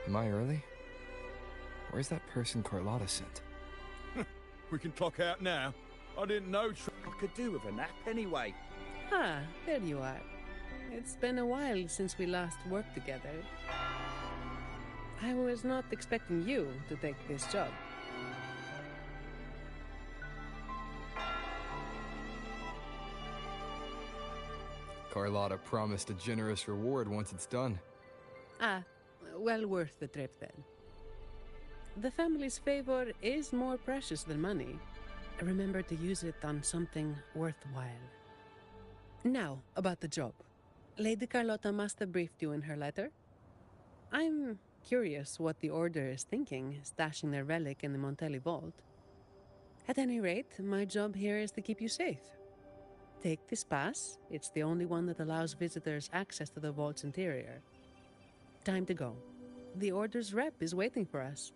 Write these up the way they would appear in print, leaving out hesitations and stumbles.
Am I early? Where's that person Carlotta sent? We can clock out now. I didn't know I could do with a nap anyway. Ah, there you are. It's been a while since we last worked together. I was not expecting you to take this job. Carlotta promised a generous reward once it's done. Ah, well worth the trip then. The family's favor is more precious than money. Remember to use it on something worthwhile. Now, about the job. Lady Carlotta must have briefed you in her letter. I'm curious what the Order is thinking, stashing their relic in the Montelli vault. At any rate, my job here is to keep you safe. Take this pass. It's the only one that allows visitors access to the vault's interior. Time to go. The Order's rep is waiting for us.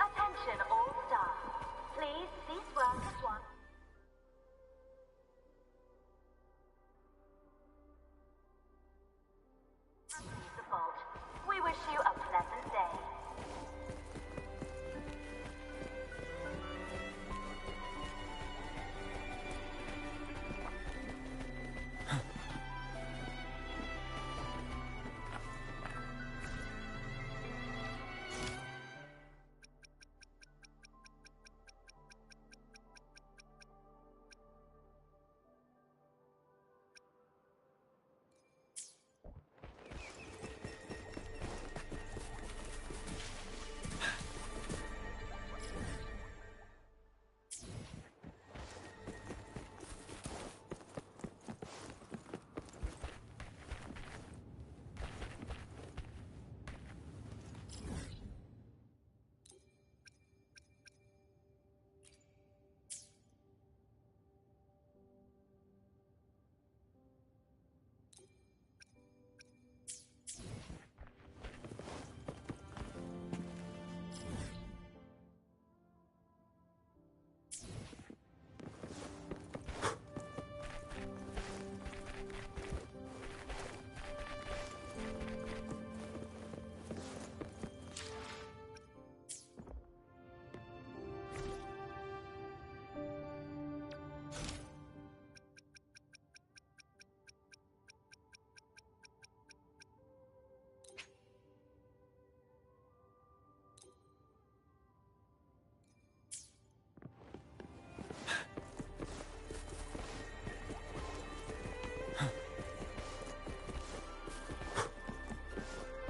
Attention all staff. Please cease work at once. Leave the vault. We wish you a pleasant day.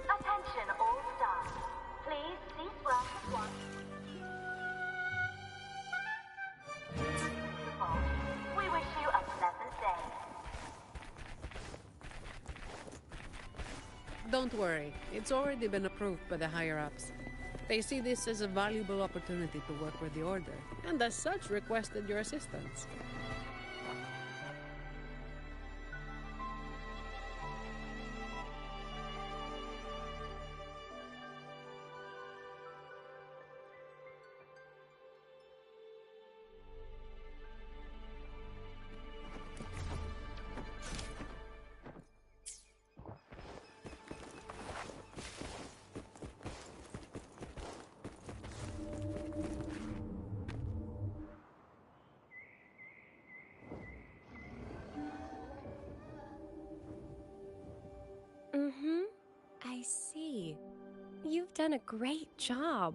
Attention all staff. Please cease work at once. Leave the vault. We wish you a pleasant day. Don't worry, it's already been approved by the higher-ups. They see this as a valuable opportunity to work with the Order, and as such requested your assistance. I see. You've done a great job.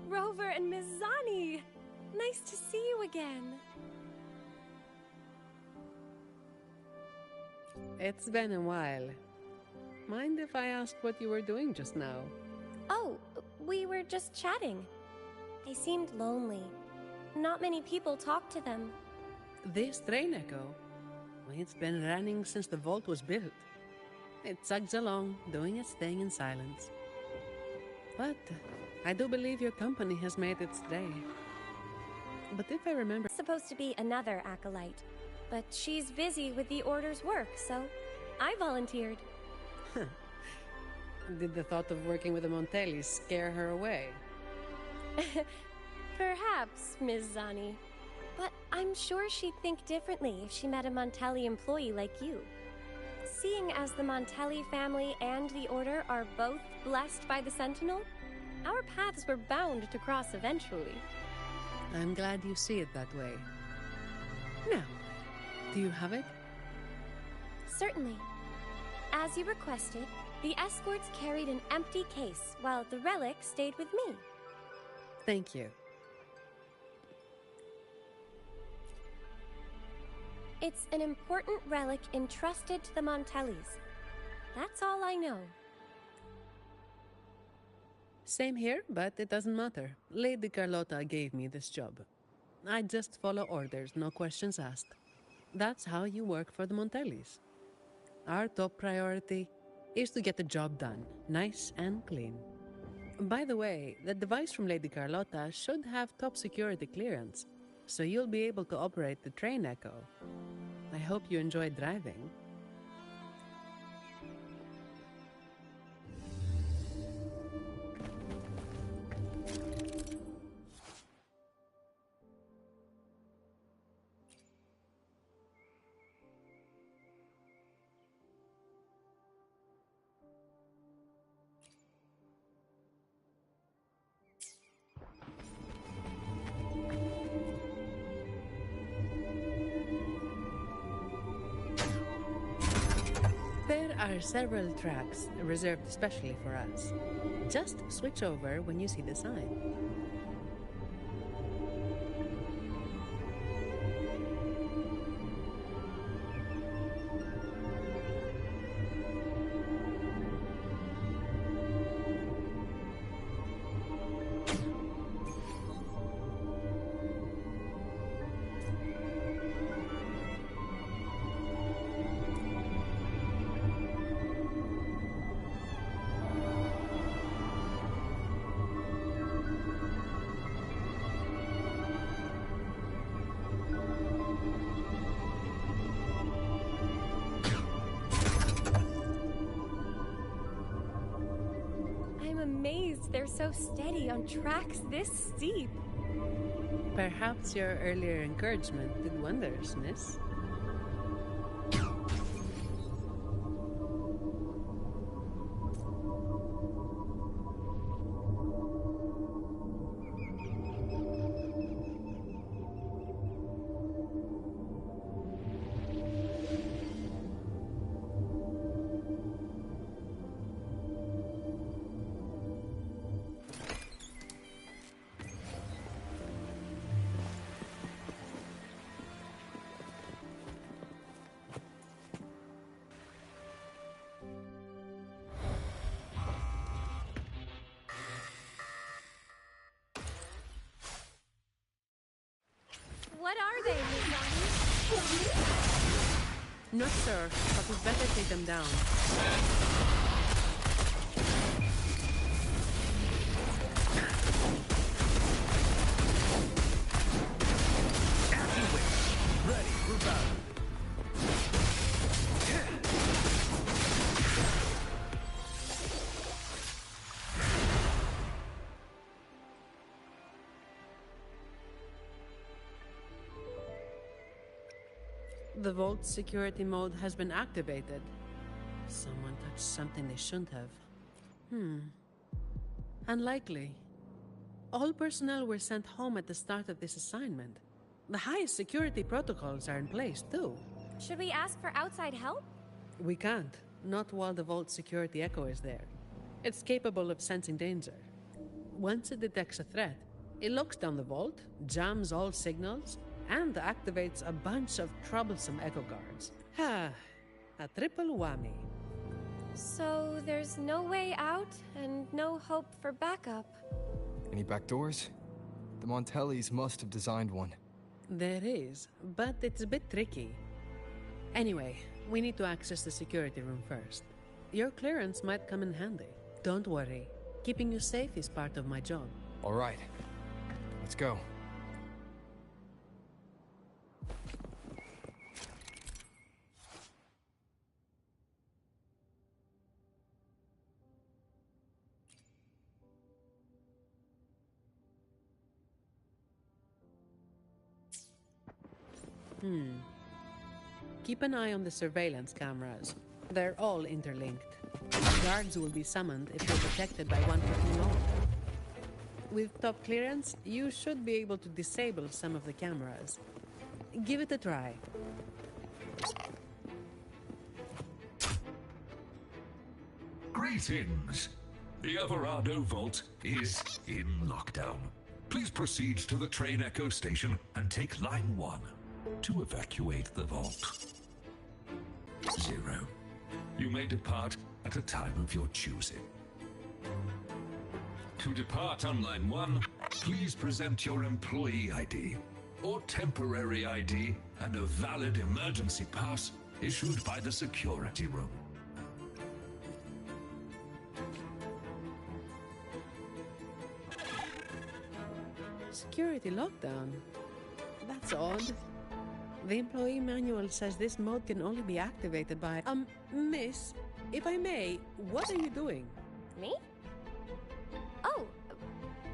Rover and Miss Zani! Nice to see you again. It's been a while. Mind if I ask what you were doing just now? Oh, we were just chatting. They seemed lonely. Not many people talk to them. This train echo? It's been running since the vault was built. It chugs along, doing its thing in silence. But I do believe your company has made its day. But if I remember... Supposed to be another acolyte, but she's busy with the Order's work, so I volunteered. Did the thought of working with the Montellis scare her away? Perhaps, Ms. Zani. But I'm sure she'd think differently if she met a Montelli employee like you. Seeing as the Montelli family and the Order are both blessed by the Sentinel, our paths were bound to cross eventually. I'm glad you see it that way. Now, do you have it? Certainly. As you requested, the escorts carried an empty case, while the relic stayed with me. Thank you. It's an important relic entrusted to the Montellis. That's all I know. Same here, but it doesn't matter. Lady Carlotta gave me this job. I just follow orders, no questions asked. That's how you work for the Montellis. Our top priority is to get the job done, nice and clean. By the way, the device from Lady Carlotta should have top security clearance, so you'll be able to operate the train echo. I hope you enjoy driving. There are several tracks reserved especially for us. Just switch over when you see the sign. I'm amazed they're so steady on tracks this steep. Perhaps your earlier encouragement did wonders, miss. What are they, Ms. Not sure, but we'd better take them down. Ready for battle. The vault security mode has been activated. Someone touched something they shouldn't have. Unlikely. All personnel were sent home at the start of this assignment. The highest security protocols are in place, too. Should we ask for outside help? We can't. Not while the vault security echo is there. It's capable of sensing danger. Once it detects a threat, it locks down the vault, jams all signals, and activates a bunch of troublesome echo guards. A triple whammy. So there's no way out and no hope for backup. Any back doors? The Montellis must have designed one. There is, but it's a bit tricky. Anyway, we need to access the security room first. Your clearance might come in handy. Don't worry. Keeping you safe is part of my job. All right. Let's go. Keep an eye on the surveillance cameras. They're all interlinked. Guards will be summoned if you're detected by one for too long. With top clearance, you should be able to disable some of the cameras. Give it a try. Greetings. The Everardo Vault is in lockdown. Please proceed to the train Echo station and take line 1 to evacuate the vault. 0. You may depart at a time of your choosing. To depart on line 1, please present your employee ID or temporary ID and a valid emergency pass issued by the security room. Security lockdown? That's odd. The employee manual says this mode can only be activated by... miss, if I may, what are you doing? Me? Oh,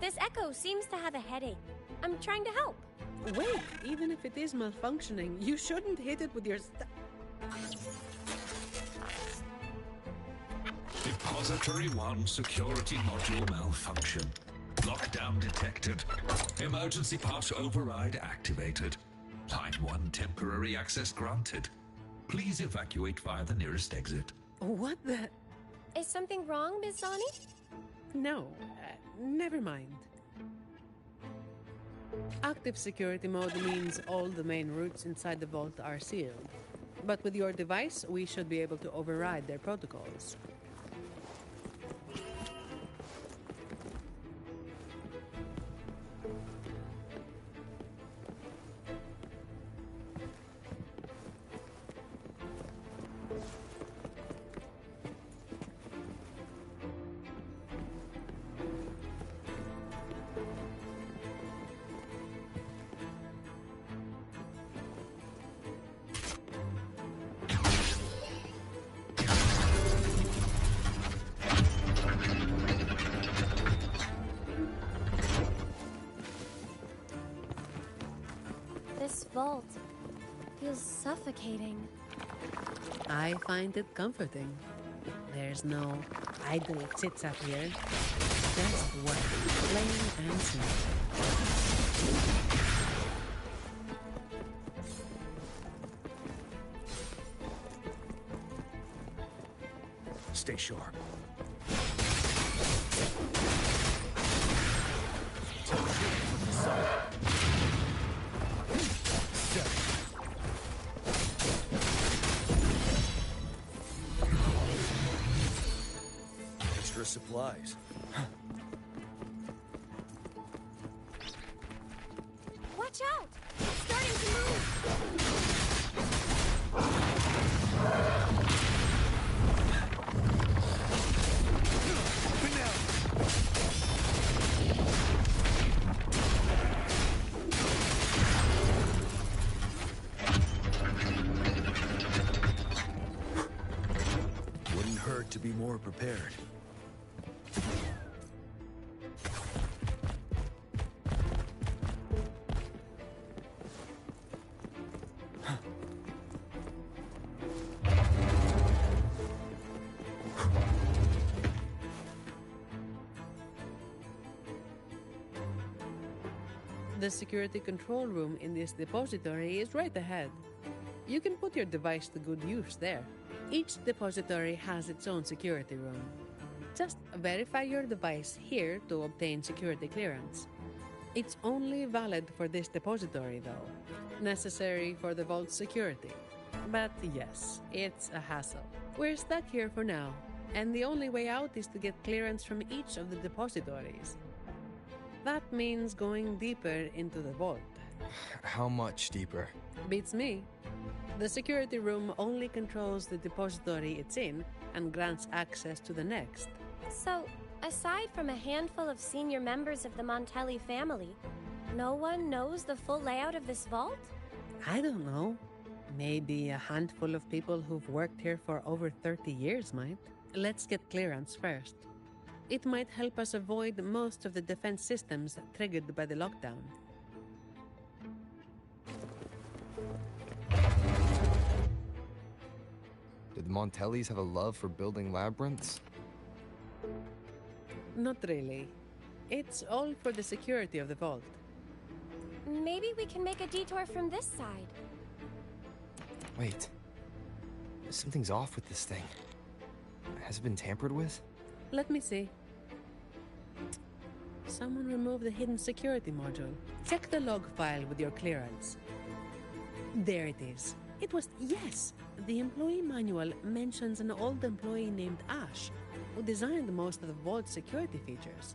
this Echo seems to have a headache. I'm trying to help. Wait, even if it is malfunctioning, you shouldn't hit it with your Depository 1 security module malfunction. Lockdown detected. Emergency pass override activated. Line 1 temporary access granted. Please evacuate via the nearest exit. What the... Is something wrong, Miss Zani? No, never mind. Active security mode means all the main routes inside the vault are sealed. But with your device, we should be able to override their protocols. This vault feels suffocating. I find it comforting. There's no idle sits up here. Just work, plain and simple. Stay sharp. Extra supplies. Watch out! It's starting to move! Wouldn't hurt to be more prepared. The security control room in this depository is right ahead. You can put your device to good use there. Each depository has its own security room. Just verify your device here to obtain security clearance. It's only valid for this depository, though. Necessary for the vault's security. But yes, it's a hassle. We're stuck here for now, and the only way out is to get clearance from each of the depositories. That means going deeper into the vault. How much deeper? Beats me. The security room only controls the depository it's in and grants access to the next. So, aside from a handful of senior members of the Montelli family, no one knows the full layout of this vault? I don't know. Maybe a handful of people who've worked here for over 30 years might. Let's get clearance first. It might help us avoid most of the defense systems triggered by the lockdown. Did the Montellis have a love for building labyrinths? Not really. It's all for the security of the vault. Maybe we can make a detour from this side. Wait. Something's off with this thing. Has it been tampered with? Let me see. Someone removed the hidden security module. Check the log file with your clearance. There it is. It was, yes! The employee manual mentions an old employee named Ash, who designed most of the vault's security features.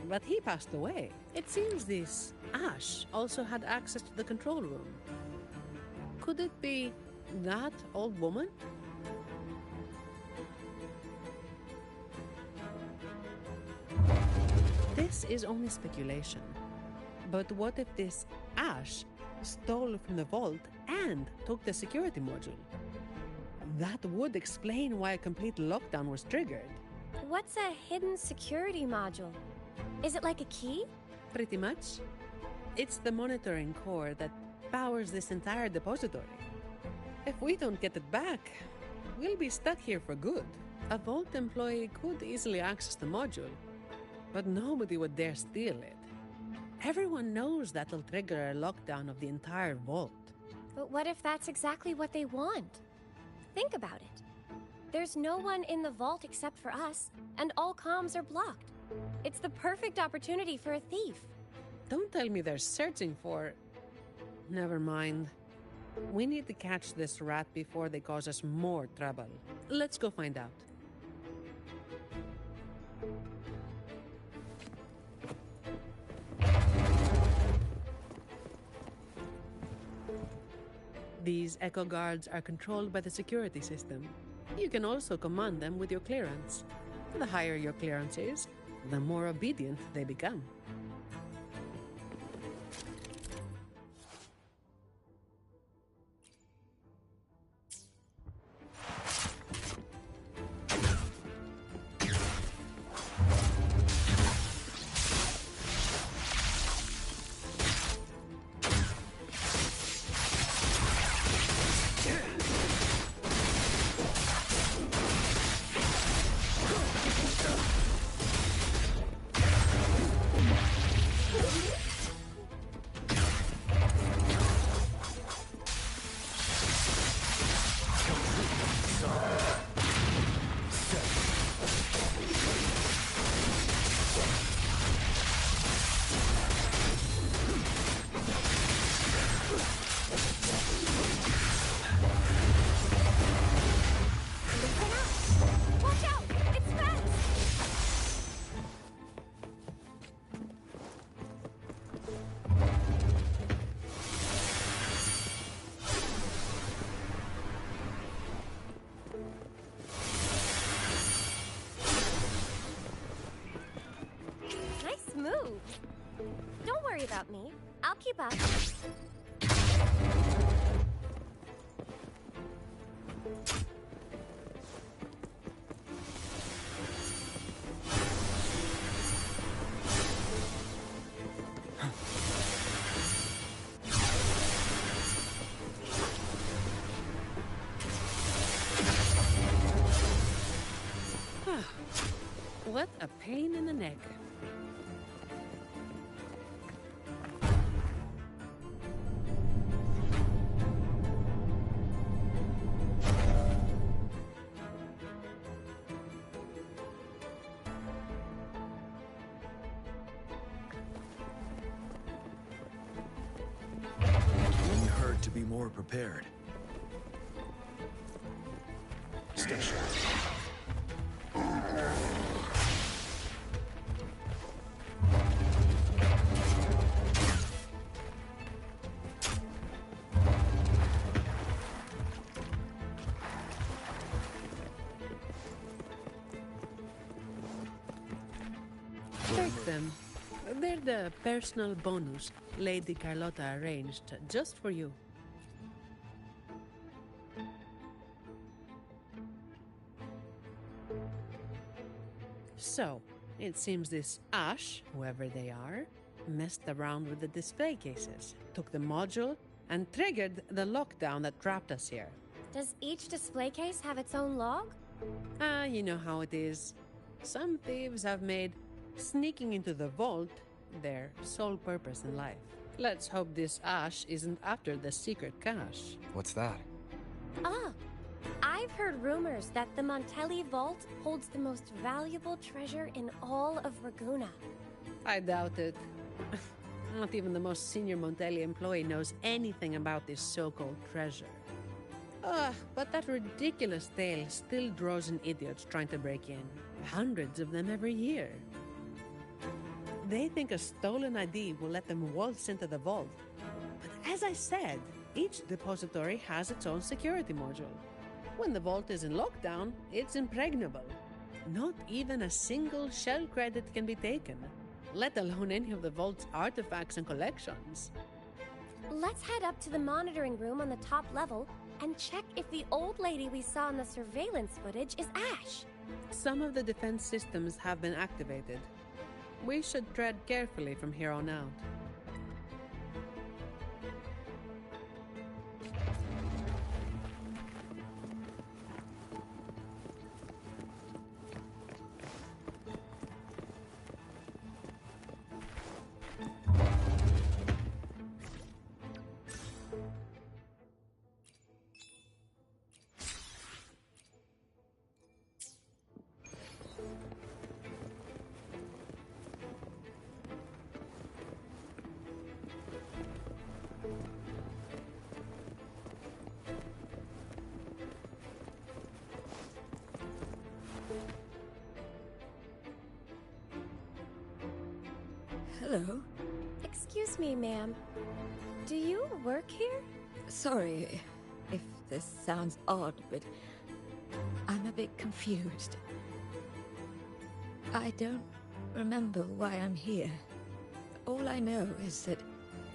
But he passed away. It seems this Ash also had access to the control room. Could it be that old woman? This is only speculation. But what if this Ash stole from the vault and took the security module? That would explain why a complete lockdown was triggered. What's a hidden security module? Is it like a key? Pretty much. It's the monitoring core that powers this entire depository. If we don't get it back, we'll be stuck here for good. A vault employee could easily access the module, but nobody would dare steal it. Everyone knows that'll trigger a lockdown of the entire vault. But what if that's exactly what they want? Think about it. There's no one in the vault except for us, and all comms are blocked. It's the perfect opportunity for a thief. Don't tell me they're searching for... Never mind. We need to catch this rat before they cause us more trouble. Let's go find out. These Echo Guards are controlled by the security system. You can also command them with your clearance. The higher your clearance is, the more obedient they become. Don't worry about me. I'll keep up. What a pain in the neck. Wouldn't hurt to be more prepared. station. Take them. They're the personal bonus Lady Carlotta arranged just for you. So, it seems this Ash, whoever they are, messed around with the display cases, took the module, and triggered the lockdown that trapped us here. Does each display case have its own log? You know how it is. Some thieves have made sneaking into the vault their sole purpose in life. Let's hope this Ash isn't after the secret cache. What's that? Ah, I've heard rumors that the Montelli vault holds the most valuable treasure in all of Raguna. I doubt it. Not even the most senior Montelli employee knows anything about this so-called treasure. But that ridiculous tale still draws in idiots trying to break in. Hundreds of them every year. They think a stolen ID will let them waltz into the vault. But as I said, each depository has its own security module. When the vault is in lockdown, it's impregnable. Not even a single shell credit can be taken, let alone any of the vault's artifacts and collections. Let's head up to the monitoring room on the top level and check if the old lady we saw in the surveillance footage is Ash. Some of the defense systems have been activated. We should tread carefully from here on out. Hello. Excuse me, ma'am. Do you work here? Sorry if this sounds odd, but I'm a bit confused. I don't remember why I'm here. All I know is that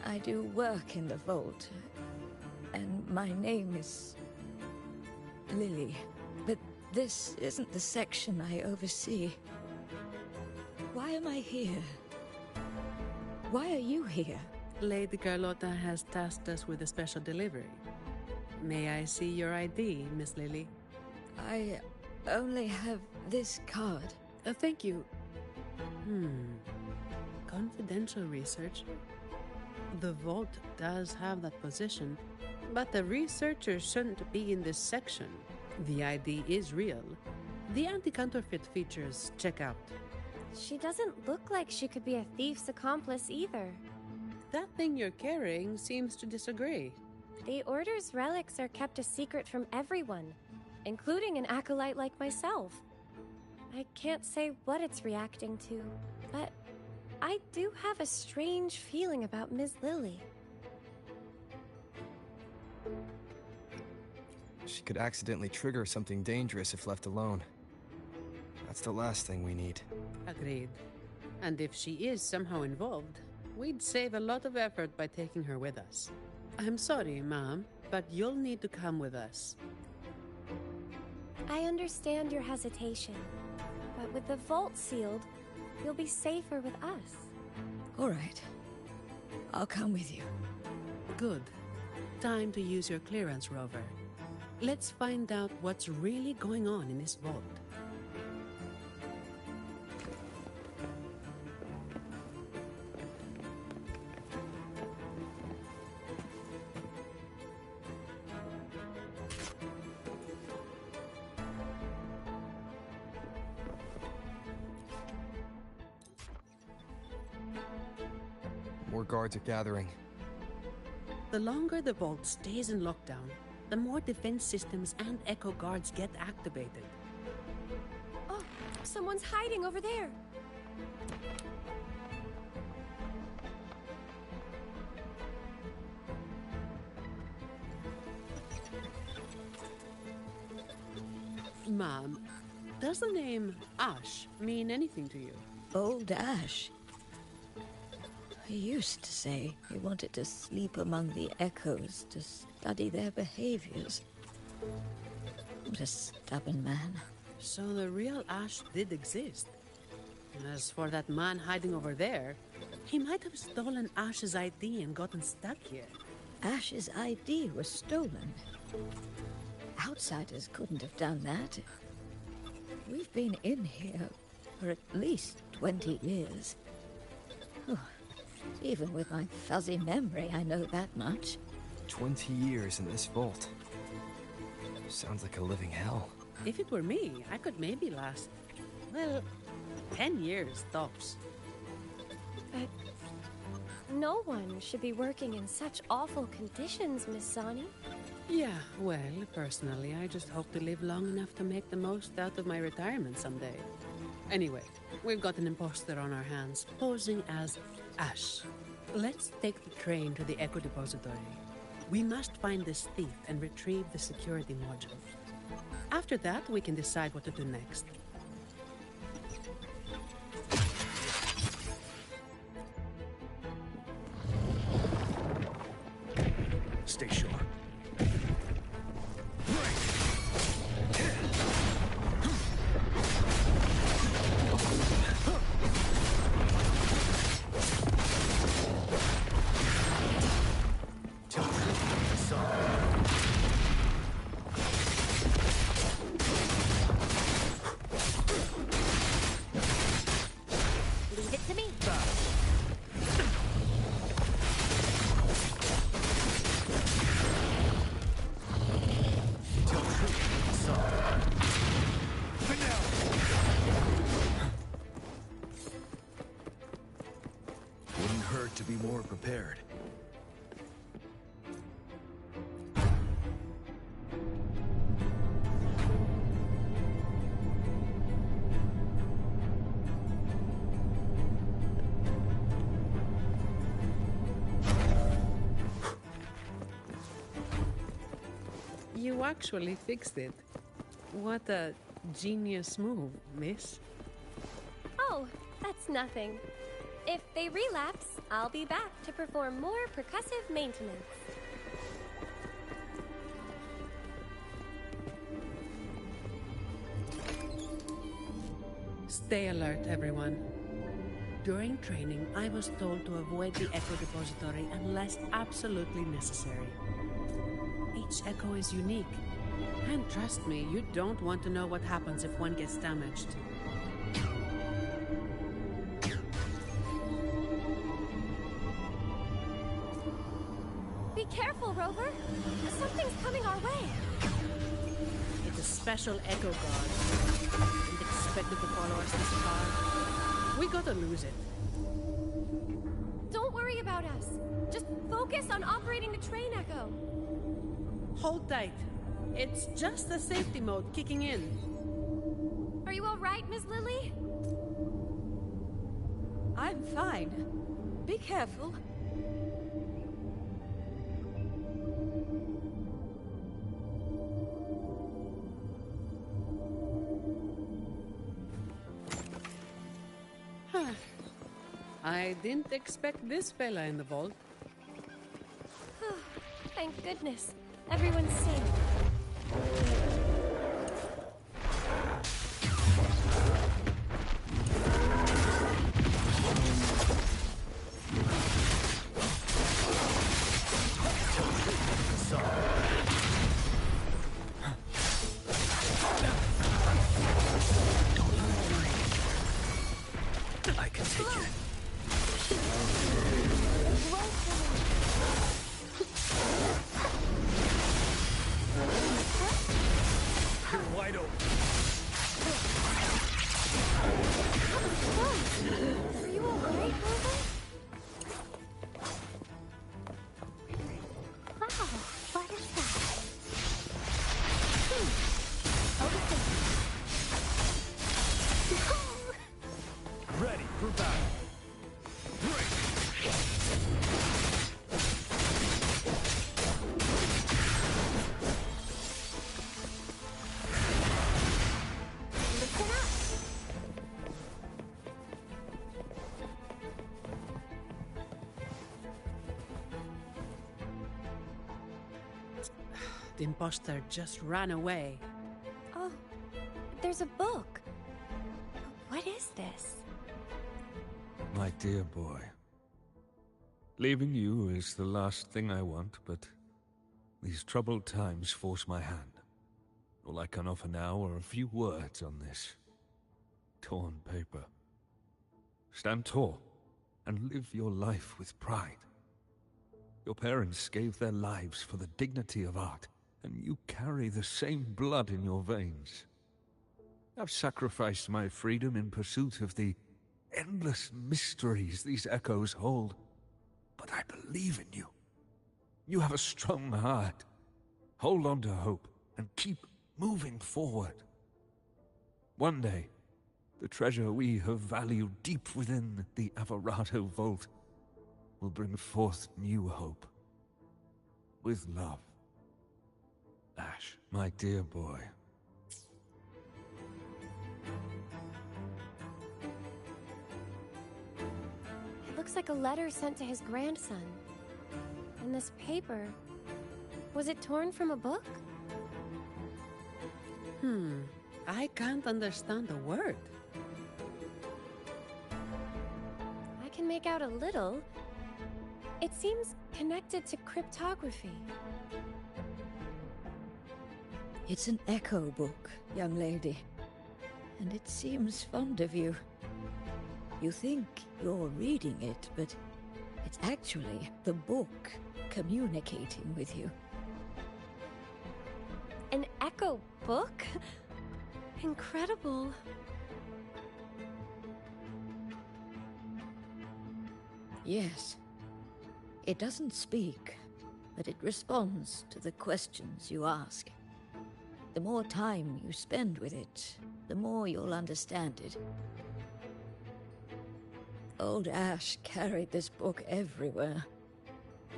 I do work in the vault, and my name is Lily. But this isn't the section I oversee. Why am I here? Why are you here? Lady Carlotta has tasked us with a special delivery. May I see your ID, Miss Lily? I only have this card. Thank you. Confidential researcher? The vault does have that position, but the researcher shouldn't be in this section. The ID is real. The anti-counterfeit features check out. She doesn't look like she could be a thief's accomplice either. That thing you're carrying seems to disagree. The Order's relics are kept a secret from everyone, including an acolyte like myself. I can't say what it's reacting to, but I do have a strange feeling about Ms. Lily. She could accidentally trigger something dangerous if left alone. That's the last thing we need. Agreed. And if she is somehow involved, we'd save a lot of effort by taking her with us. I'm sorry, Mom, but you'll need to come with us. I understand your hesitation, but with the vault sealed, you'll be safer with us. All right. I'll come with you. Good. Time to use your clearance, Rover. Let's find out what's really going on in this vault. More guards are gathering. The longer the vault stays in lockdown, the more defense systems and echo guards get activated. Oh, someone's hiding over there. Mom, does the name Ash mean anything to you? Old Ash. He used to say he wanted to sleep among the echoes to study their behaviors. What a stubborn man. So the real Ash did exist. As for that man hiding over there, he might have stolen Ash's ID and gotten stuck here. Ash's ID was stolen. Outsiders couldn't have done that. We've been in here for at least 20 years. Oh, even with my fuzzy memory, I know that much. 20 years in this vault. Sounds like a living hell. If it were me, I could maybe last, well, 10 years tops. But no one should be working in such awful conditions, Miss Zani. Yeah, well, personally, I just hope to live long enough to make the most out of my retirement someday. Anyway, we've got an imposter on our hands, posing as Ash. Let's take the train to the Echo Depository. We must find this thief and retrieve the security module. After that, we can decide what to do next. Stay sharp. Leave it to me. Wouldn't hurt to be more prepared. You actually fixed it. What a genius move, miss. Oh, that's nothing. If they relapse, I'll be back to perform more percussive maintenance. Stay alert, everyone. During training, I was told to avoid the Echo Depository unless absolutely necessary. Each echo is unique. And trust me, you don't want to know what happens if one gets damaged. Be careful, Rover. Something's coming our way. It's a special echo guard. Didn't expect it to follow us this far. We gotta lose it. Don't worry about us. Just focus on operating the train echo. Hold tight. It's just the safety mode kicking in. Are you all right, Miss Lily? I'm fine. Be careful. I didn't expect this fella in the vault. Thank goodness. Everyone's safe. I can take it. The imposter just ran away. Oh, there's a book. What is this? My dear boy, leaving you is the last thing I want, but these troubled times force my hand. All I can offer now are a few words on this torn paper. Stand tall and live your life with pride. Your parents gave their lives for the dignity of art, and you carry the same blood in your veins. I've sacrificed my freedom in pursuit of the endless mysteries these echoes hold, but I believe in you. You have a strong heart. Hold on to hope and keep moving forward. One day, the treasure we have valued deep within the Averado Vault will bring forth new hope. With love, Ash, my dear boy. It looks like a letter sent to his grandson. And this paper, was it torn from a book? I can't understand a word. I can make out a little. It seems connected to cryptography. It's an echo book, young lady. And it seems fond of you. You think you're reading it, but it's actually the book communicating with you. An echo book? Incredible. Yes. It doesn't speak, but it responds to the questions you ask. The more time you spend with it, the more you'll understand it. Old Ash carried this book everywhere.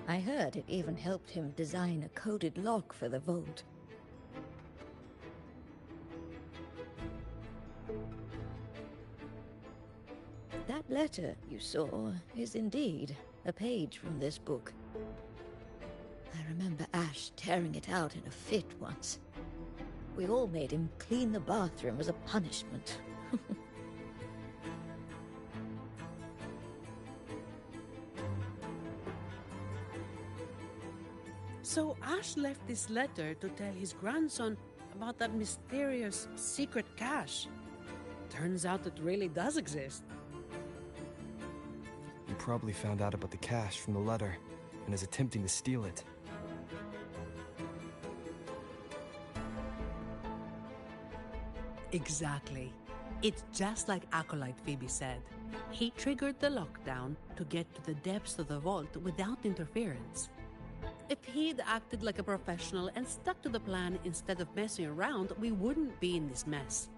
I heard it even helped him design a coded lock for the vault. That letter you saw is indeed a page from this book. I remember Ash tearing it out in a fit once. We all made him clean the bathroom as a punishment. So Ash left this letter to tell his grandson about that mysterious secret cache. Turns out it really does exist. He probably found out about the cache from the letter and is attempting to steal it. Exactly. It's just like Acolyte Phoebe said. He triggered the lockdown to get to the depths of the vault without interference. If he'd acted like a professional and stuck to the plan instead of messing around, we wouldn't be in this mess.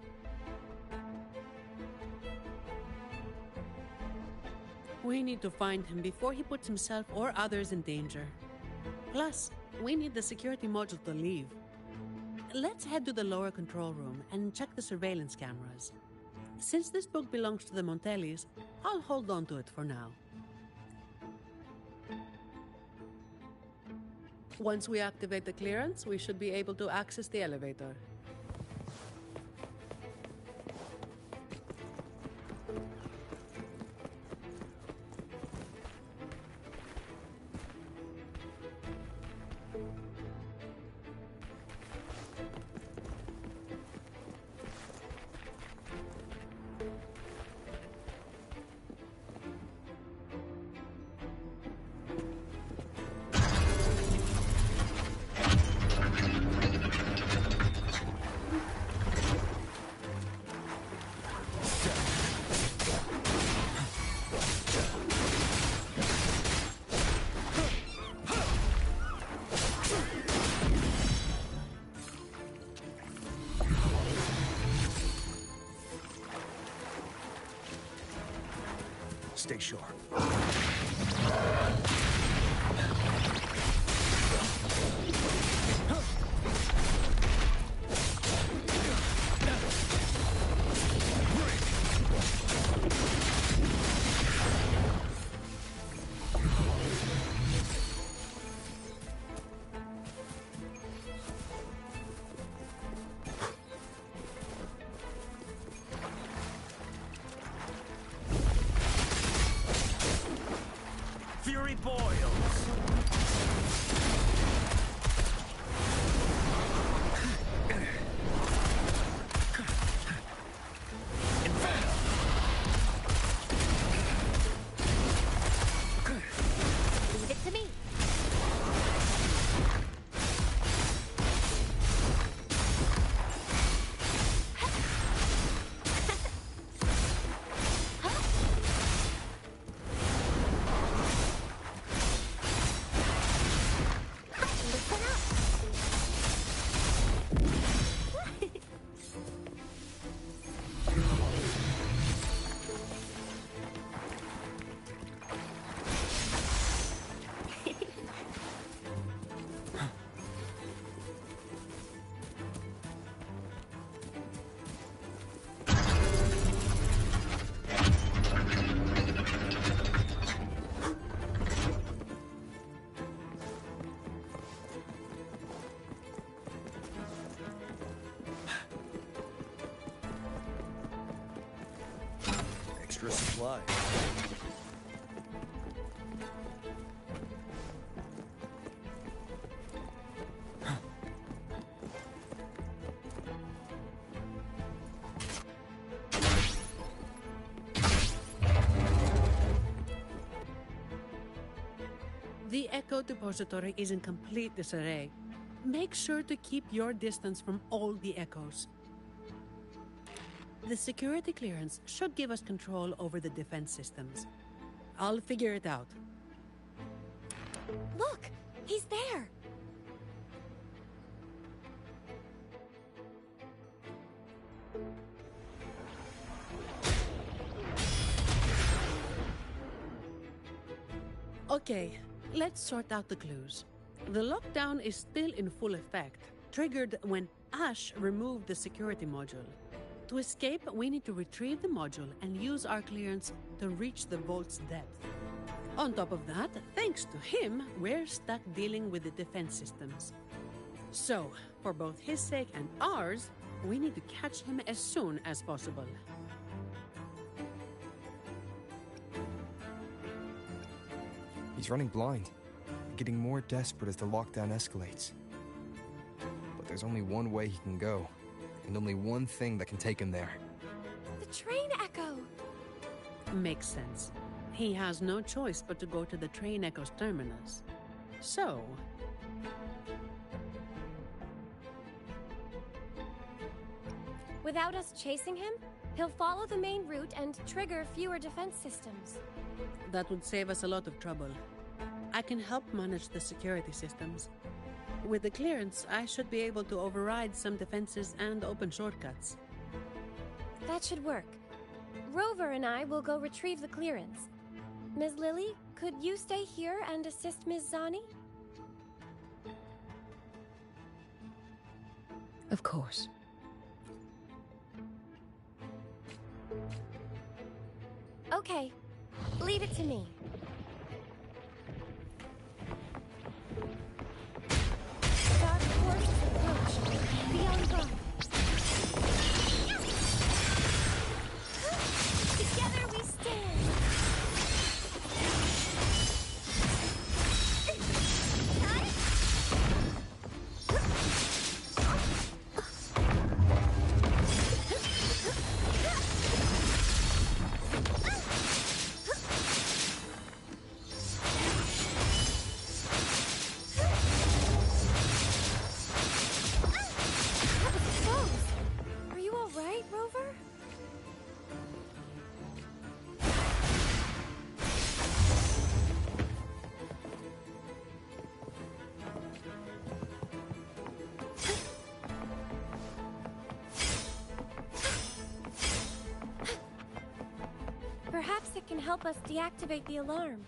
We need to find him before he puts himself or others in danger. Plus, we need the security module to leave. Let's head to the lower control room and check the surveillance cameras. Since this book belongs to the Montellis, I'll hold on to it for now. Once we activate the clearance, we should be able to access the elevator. Stay sharp. spoils. Leave it to me. Listen up. Extra supply. The Echo Depository is in complete disarray. Make sure to keep your distance from all the Echoes. The security clearance should give us control over the defense systems. I'll figure it out. Look, he's there. Okay, let's sort out the clues. The lockdown is still in full effect, triggered when Ash removed the security module. To escape, we need to retrieve the module and use our clearance to reach the vault's depth. On top of that, thanks to him, we're stuck dealing with the defense systems. So, for both his sake and ours, we need to catch him as soon as possible. He's running blind, getting more desperate as the lockdown escalates. But there's only one way he can go, and only one thing that can take him there. The train echo. Makes sense. He has no choice but to go to the train Echo's terminus. So, Without us chasing him, he'll follow the main route and trigger fewer defense systems. that would save us a lot of trouble. I can help manage the security systems. With the clearance, I should be able to override some defenses and open shortcuts. That should work. Rover and I will go retrieve the clearance. Ms. Lily, could you stay here and assist Ms. Zani? Of course. Okay, leave it to me. Dark forces approach. Be on guard. Together we stand. Are you all right, Rover? Perhaps it can help us deactivate the alarm.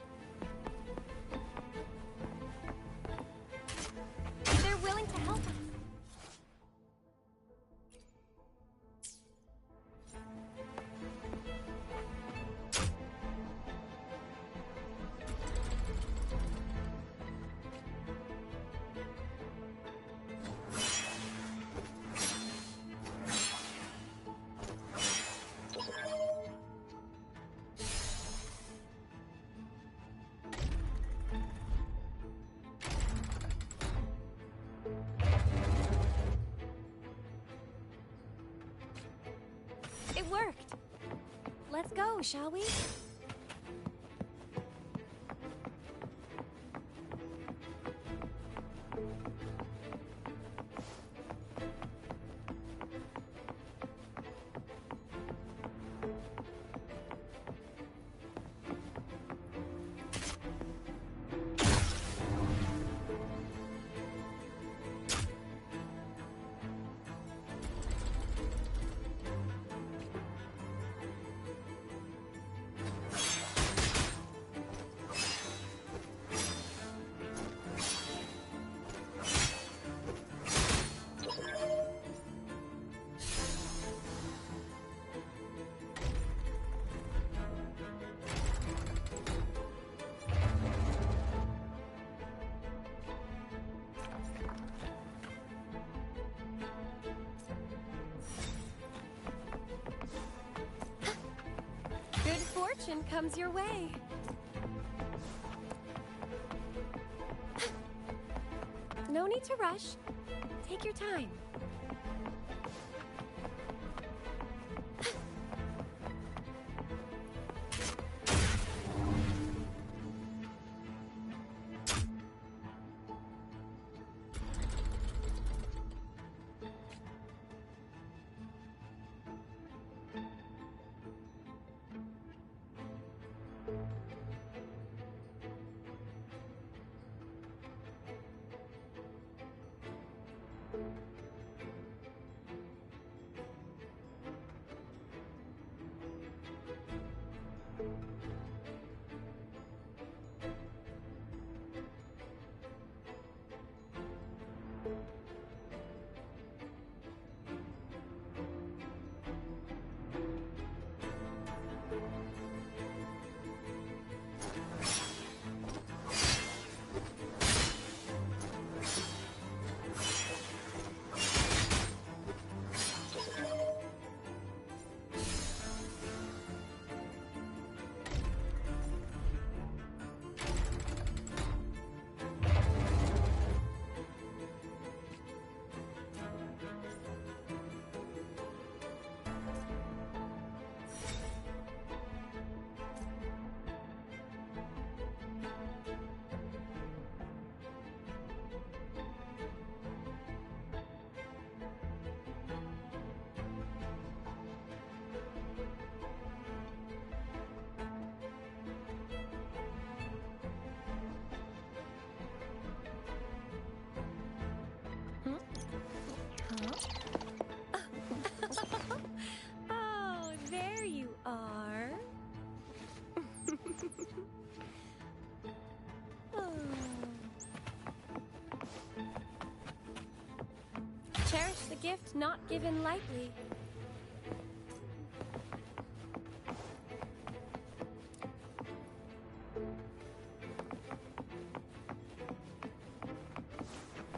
They're willing to help us. It worked! Let's go, shall we? Good fortune comes your way. No need to rush. Take your time. Oh, there you are. Oh. Cherish the gift not given lightly.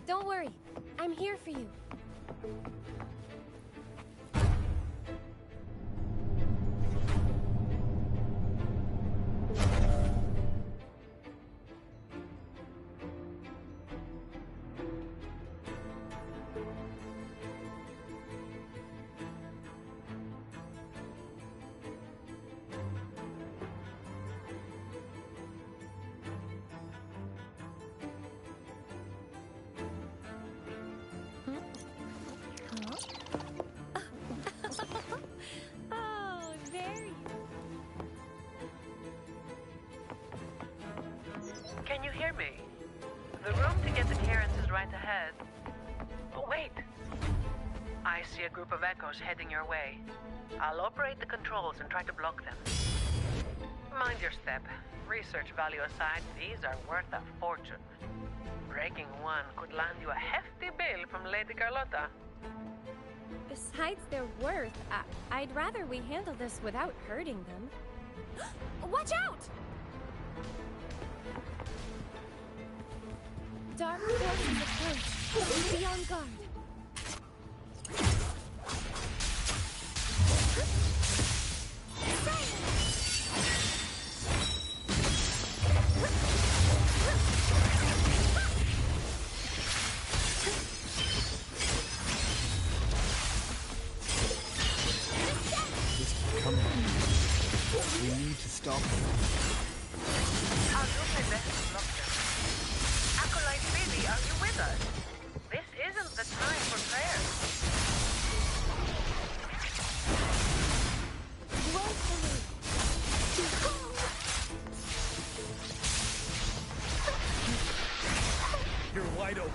Don't worry, I'm here for you. Oh, there you are. Can you hear me? The room to get the clearance is right ahead. Oh, wait! I see a group of echoes heading your way. I'll operate the controls and try to block them. Mind your step. Research value aside, these are worth a fortune. Breaking one could land you a hefty bill from Lady Carlotta. Besides their worth, I'd rather we handle this without hurting them. Watch out! Dark forces approach. Be on guard. Are you with us? This isn't the time for prayers. Woefully. You're wide open.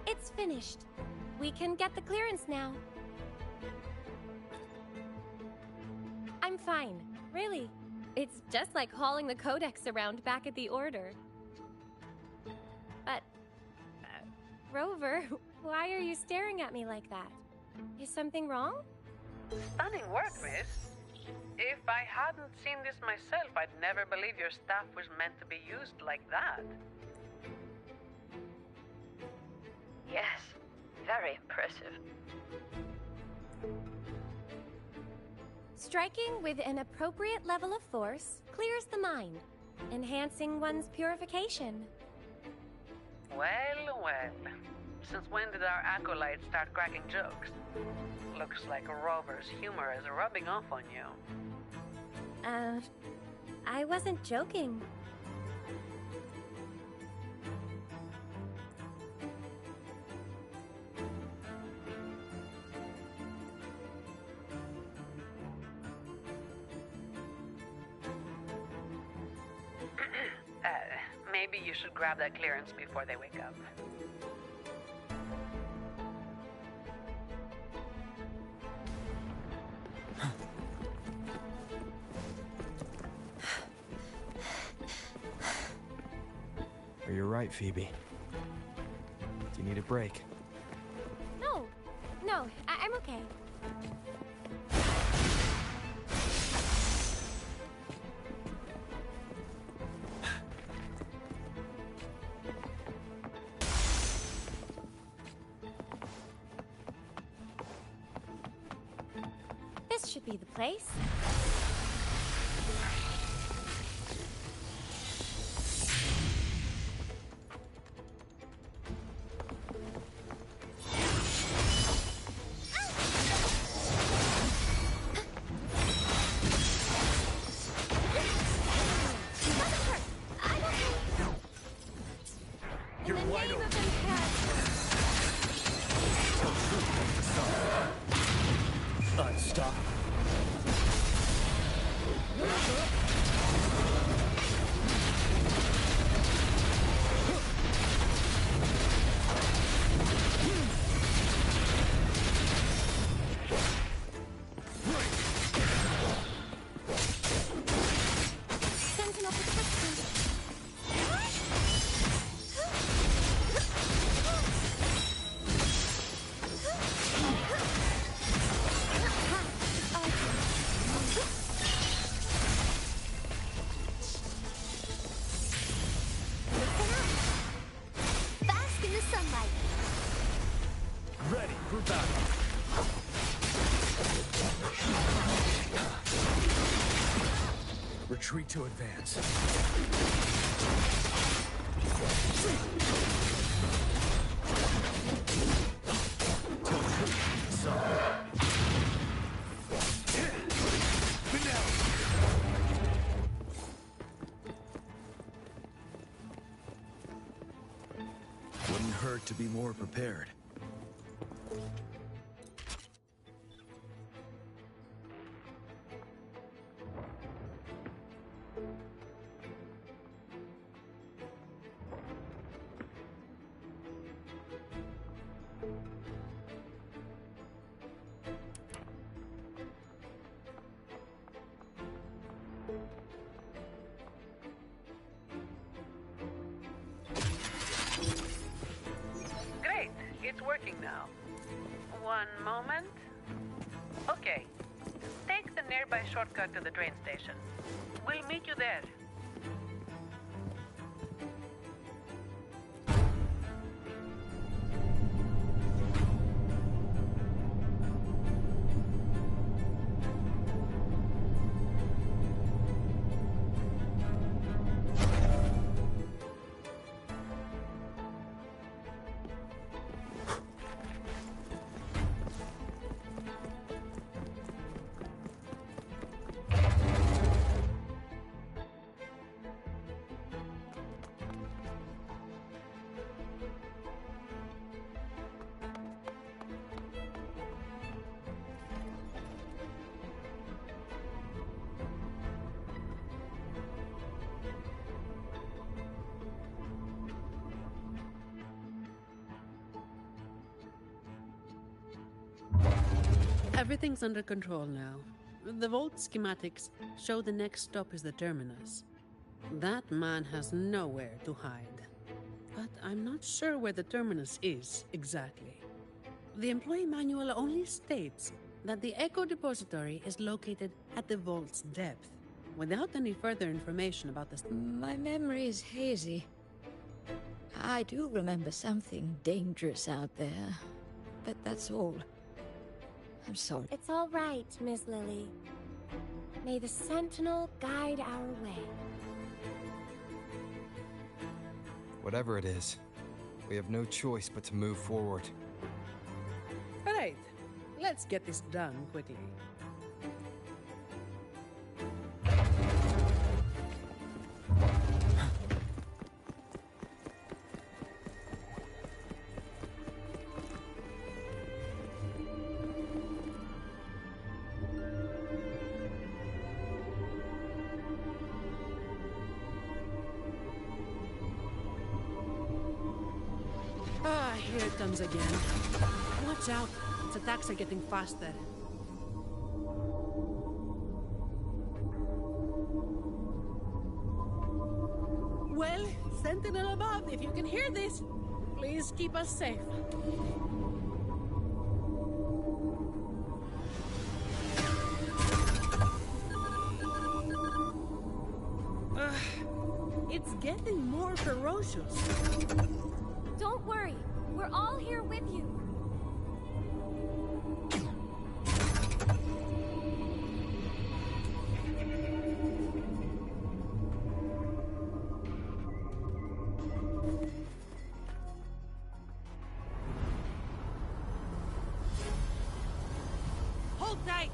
It's finished. We can get the clearance now. I'm fine, really. It's just like hauling the codex around back at the Order. But, Rover, why are you staring at me like that? Is something wrong? Stunning work, miss. If I hadn't seen this myself, I'd never believe your staff was meant to be used like that. Yes, very impressive. Striking with an appropriate level of force clears the mind, enhancing one's purification. Well, well. Since when did our acolytes start cracking jokes? Looks like Rover's humor is rubbing off on you. I wasn't joking. Maybe you should grab that clearance before they wake up. You're right, Phoebe. Do you need a break? No, I'm okay. This should be the place. Stop. Sentinel protection. Bask in the sunlight. Ready for battle. Retreat to advance. Wouldn't hurt to be more prepared. working now. One moment. Okay. Take the nearby shortcut to the train station. We'll meet you there. Everything's under control now. The Vault schematics show the next stop is the terminus. That man has nowhere to hide. But I'm not sure where the terminus is exactly. The employee manual only states that the Echo Depository is located at the Vault's depth, without any further information about the... My memory is hazy. I do remember something dangerous out there, but that's all. I'm sorry. It's all right, Miss Lily. May the Sentinel guide our way. Whatever it is, we have no choice but to move forward. All right, let's get this done quickly. Here it comes again. Watch out. Its attacks are getting faster. Well, Sentinel above, if you can hear this, please keep us safe. It's getting more ferocious. Don't worry. We're all here with you. Hold tight!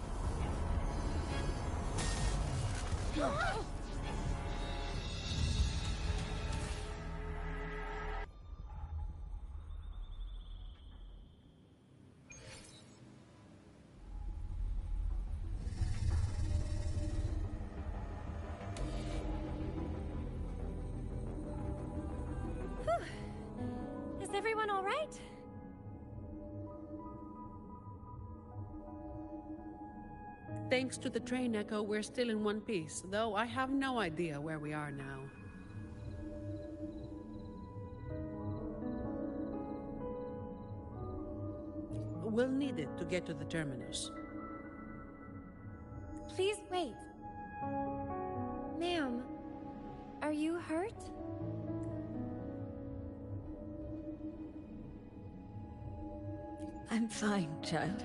Is everyone all right? Thanks to the train echo, we're still in one piece, though I have no idea where we are now. We'll need it to get to the terminus. Please wait. Ma'am, are you hurt? I'm fine, child.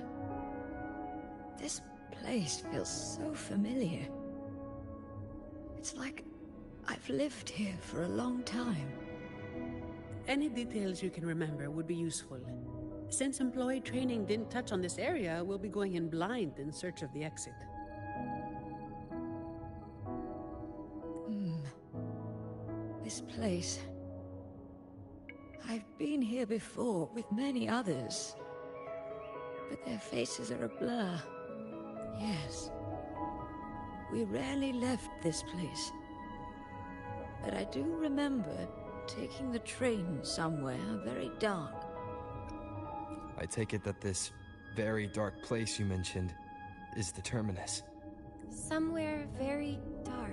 This place feels so familiar. It's like I've lived here for a long time. Any details you can remember would be useful. Since employee training didn't touch on this area, we'll be going in blind in search of the exit. This place... I've been here before with many others. But their faces are a blur. Yes. We rarely left this place. But I do remember taking the train somewhere very dark. I take it that this very dark place you mentioned is the terminus. Somewhere very dark.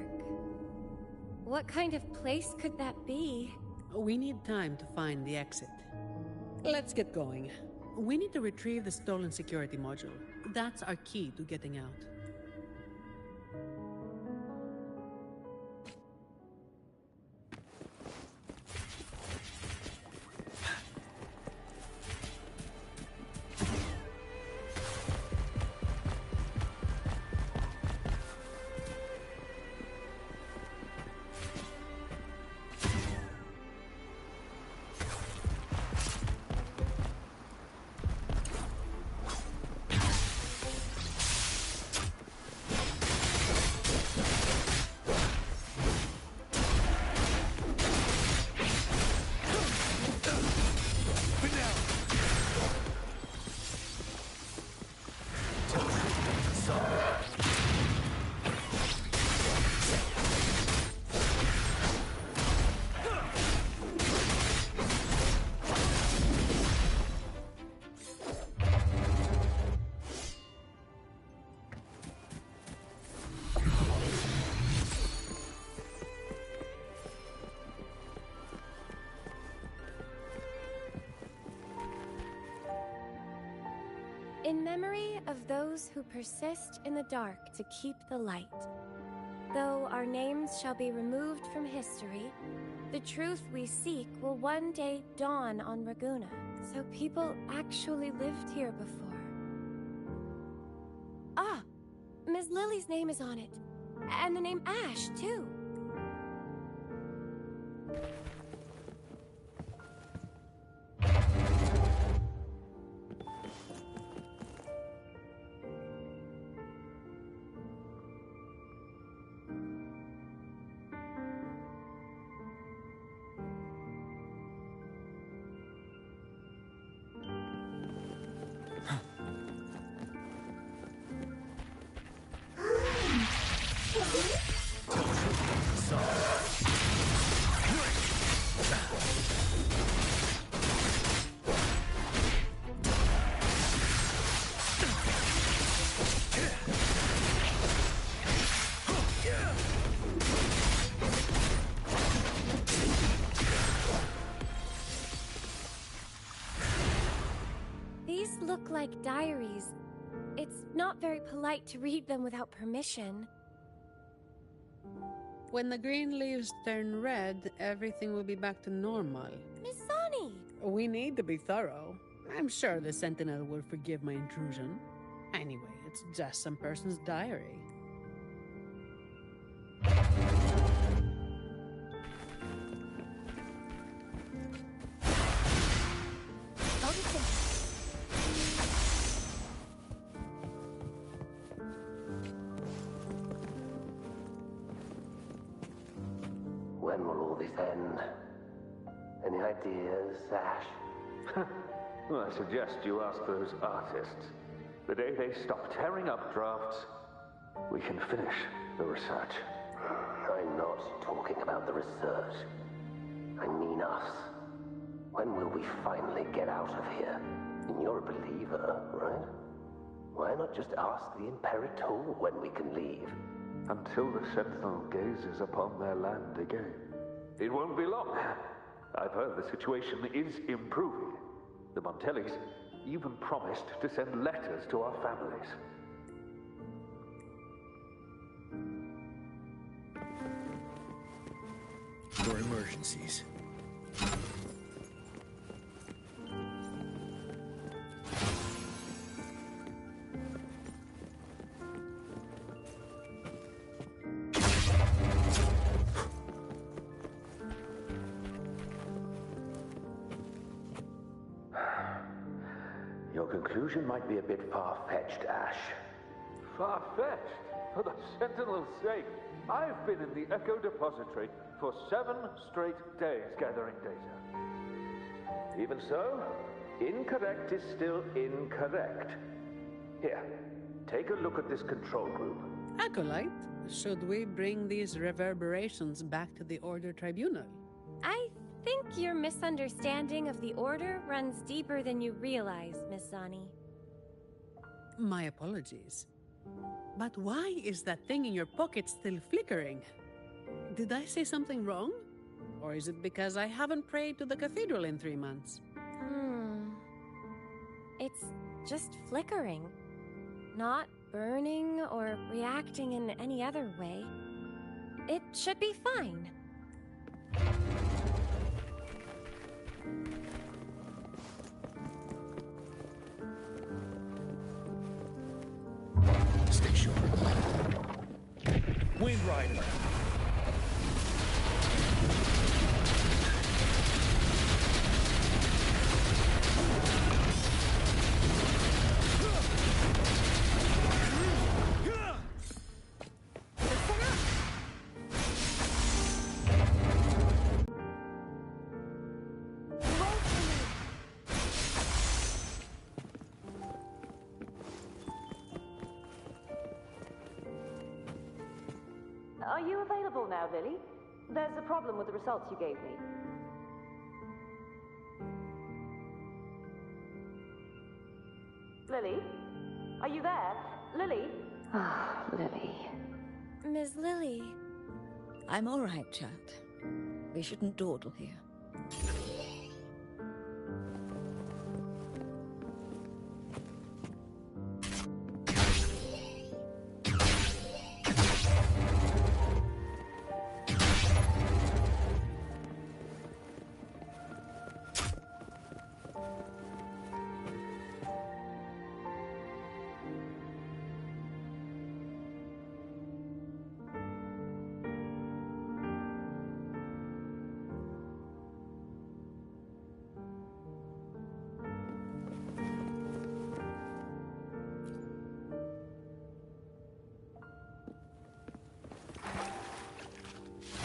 What kind of place could that be? We need time to find the exit. Let's get going. We need to retrieve the stolen security module. That's our key to getting out. In memory of those who persist in the dark to keep the light. Though our names shall be removed from history, the truth we seek will one day dawn on Raguna. So people actually lived here before. Ah! Ms. Lily's name is on it. And the name Ash, too. These look like diaries. It's not very polite to read them without permission. When the green leaves turn red, everything will be back to normal. Miss Sonny! We need to be thorough. I'm sure the Sentinel will forgive my intrusion. Anyway, it's just some person's diary. When will all this end? Any ideas, Ash? Well, I suggest you ask those artists. The day they stop tearing up drafts, we can finish the research. I'm not talking about the research. I mean us. When will we finally get out of here? And you're a believer, right? Why not just ask the Imperator when we can leave? Until the Sentinel gazes upon their land again. It won't be long. I've heard the situation is improving. The Montellis even promised to send letters to our families. For emergencies. Your conclusion might be a bit far-fetched, Ash. Far-fetched? For the Sentinel's sake, I've been in the Echo Depository for 7 straight days gathering data. Even so, incorrect is still incorrect. Here, take a look at this control group. Acolyte, should we bring these reverberations back to the Order Tribunal? I think your misunderstanding of the Order runs deeper than you realize, Miss Zani. My apologies. But why is that thing in your pocket still flickering? Did I say something wrong? Or is it because I haven't prayed to the cathedral in 3 months? It's just flickering. Not burning or reacting in any other way. It should be fine. Stay sharp. Wind Rider. Are you available now, Lily? There's a problem with the results you gave me. Lily? Are you there? Lily? Ah, Lily. Ms. Lily. I'm all right, chat. We shouldn't dawdle here.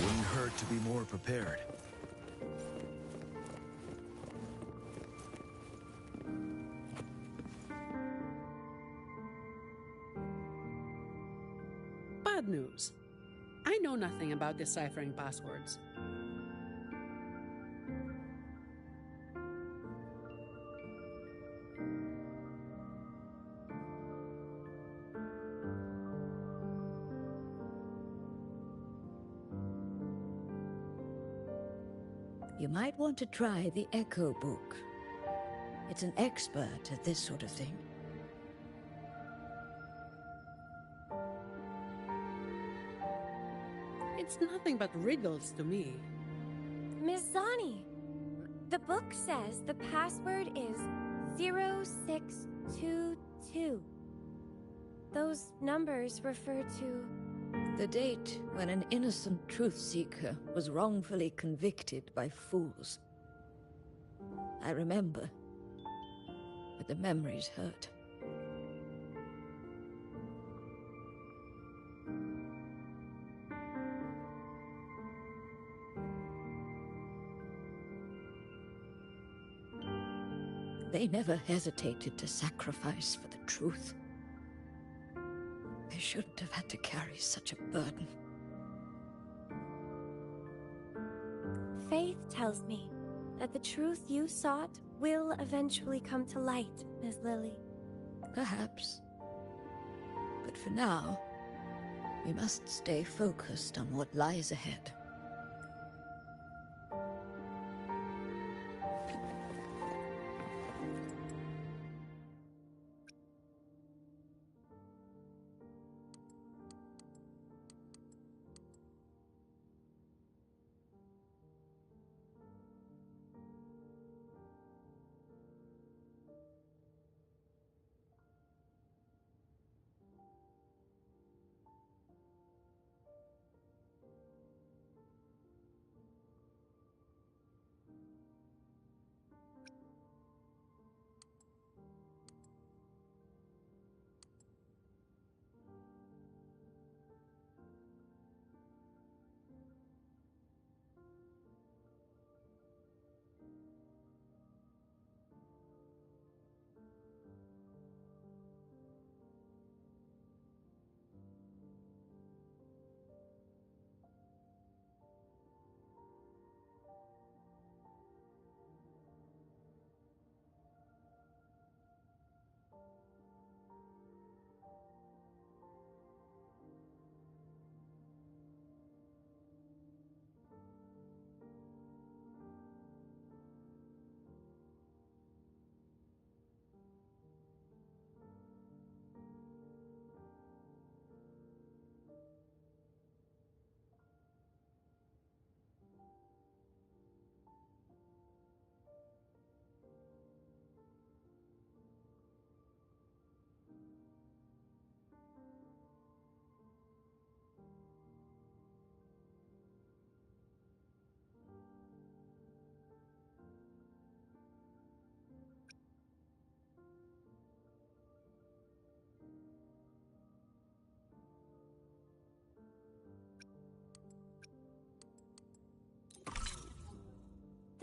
Wouldn't hurt to be more prepared. Bad news. I know nothing about deciphering passwords. You might want to try the Echo book. It's an expert at this sort of thing. It's nothing but riddles to me. Ms. Zani, the book says the password is 0622. Those numbers refer to... The date when an innocent truth seeker was wrongfully convicted by fools. I remember, but the memories hurt. They never hesitated to sacrifice for the truth. They shouldn't have had to carry such a burden. Faith tells me that the truth you sought will eventually come to light, Ms. Lily. Perhaps. But for now, we must stay focused on what lies ahead.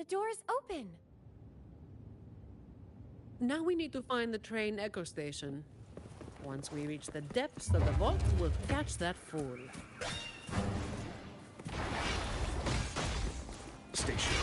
The door's open. Now we need to find the train echo station. Once we reach the depths of the vault, we'll catch that fool. Station.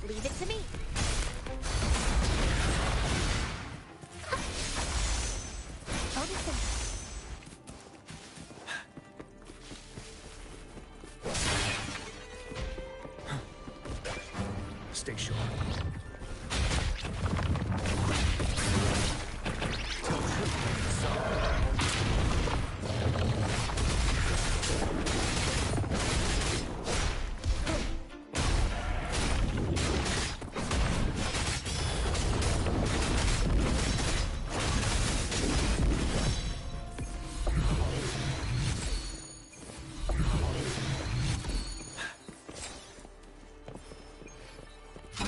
Leave it to me. Odinson. Stay sure.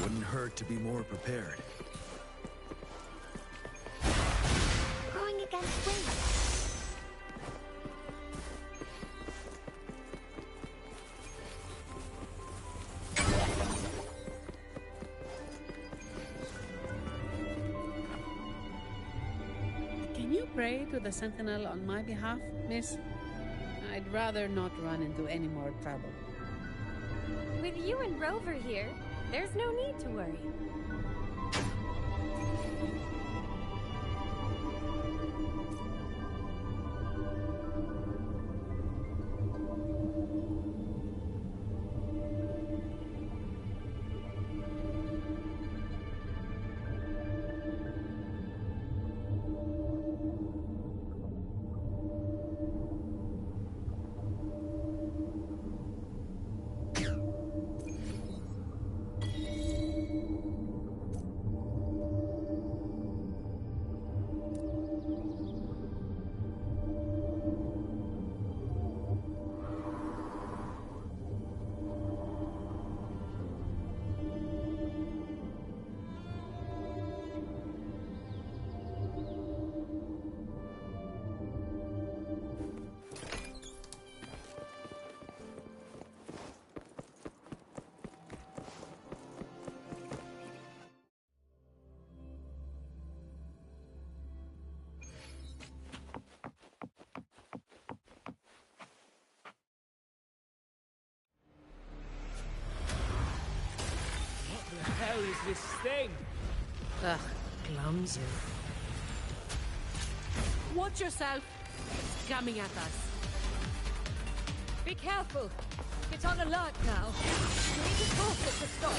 Wouldn't hurt to be more prepared. Going against wind. Can you pray to the Sentinel on my behalf, miss? I'd rather not run into any more trouble. With you and Rover here, there's no need to worry. What the hell is this thing? Ugh, clumsy. Watch yourself! It's coming at us. Be careful. It's on alert now. We need to force it to stop.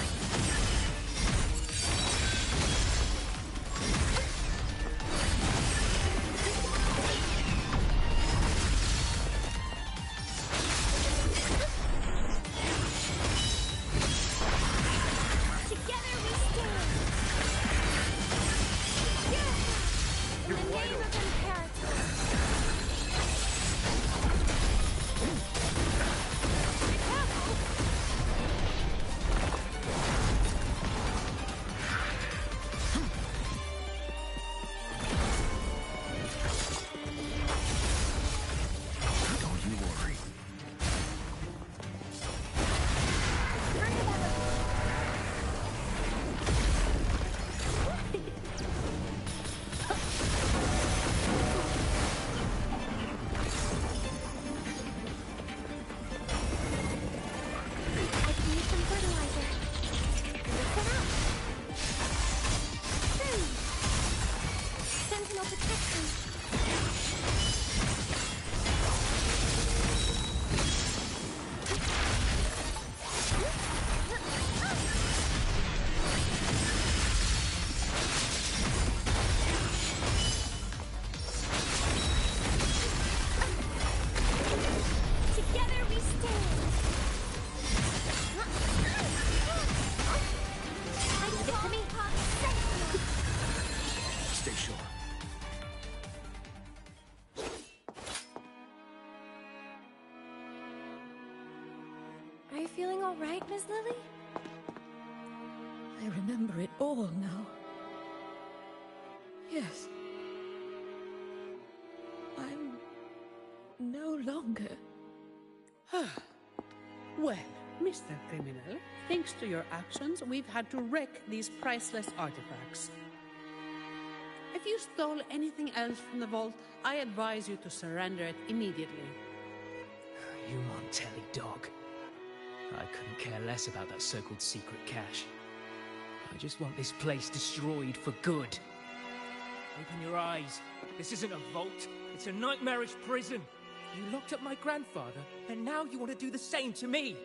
all right, Miss Lily? I remember it all now. Yes. I'm no longer... Well, Mr. Criminal, thanks to your actions, we've had to wreck these priceless artifacts. If you stole anything else from the vault, I advise you to surrender it immediately. You Montelli dog. I couldn't care less about that so-called secret cache. I just want this place destroyed for good. Open your eyes. This isn't a vault. It's a nightmarish prison. You locked up my grandfather, and now you want to do the same to me.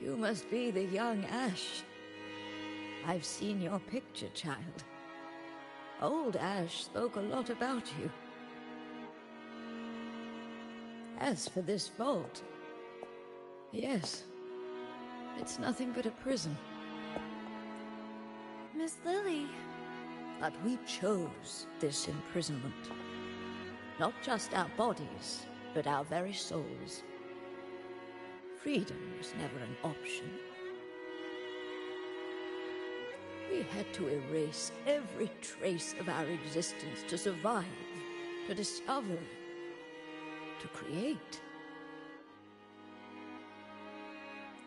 You must be the young Ash. I've seen your picture, child. Old Ash spoke a lot about you. As for this vault, yes, it's nothing but a prison. Miss Lily... But we chose this imprisonment. Not just our bodies, but our very souls. Freedom was never an option. We had to erase every trace of our existence to survive, to discover, to create.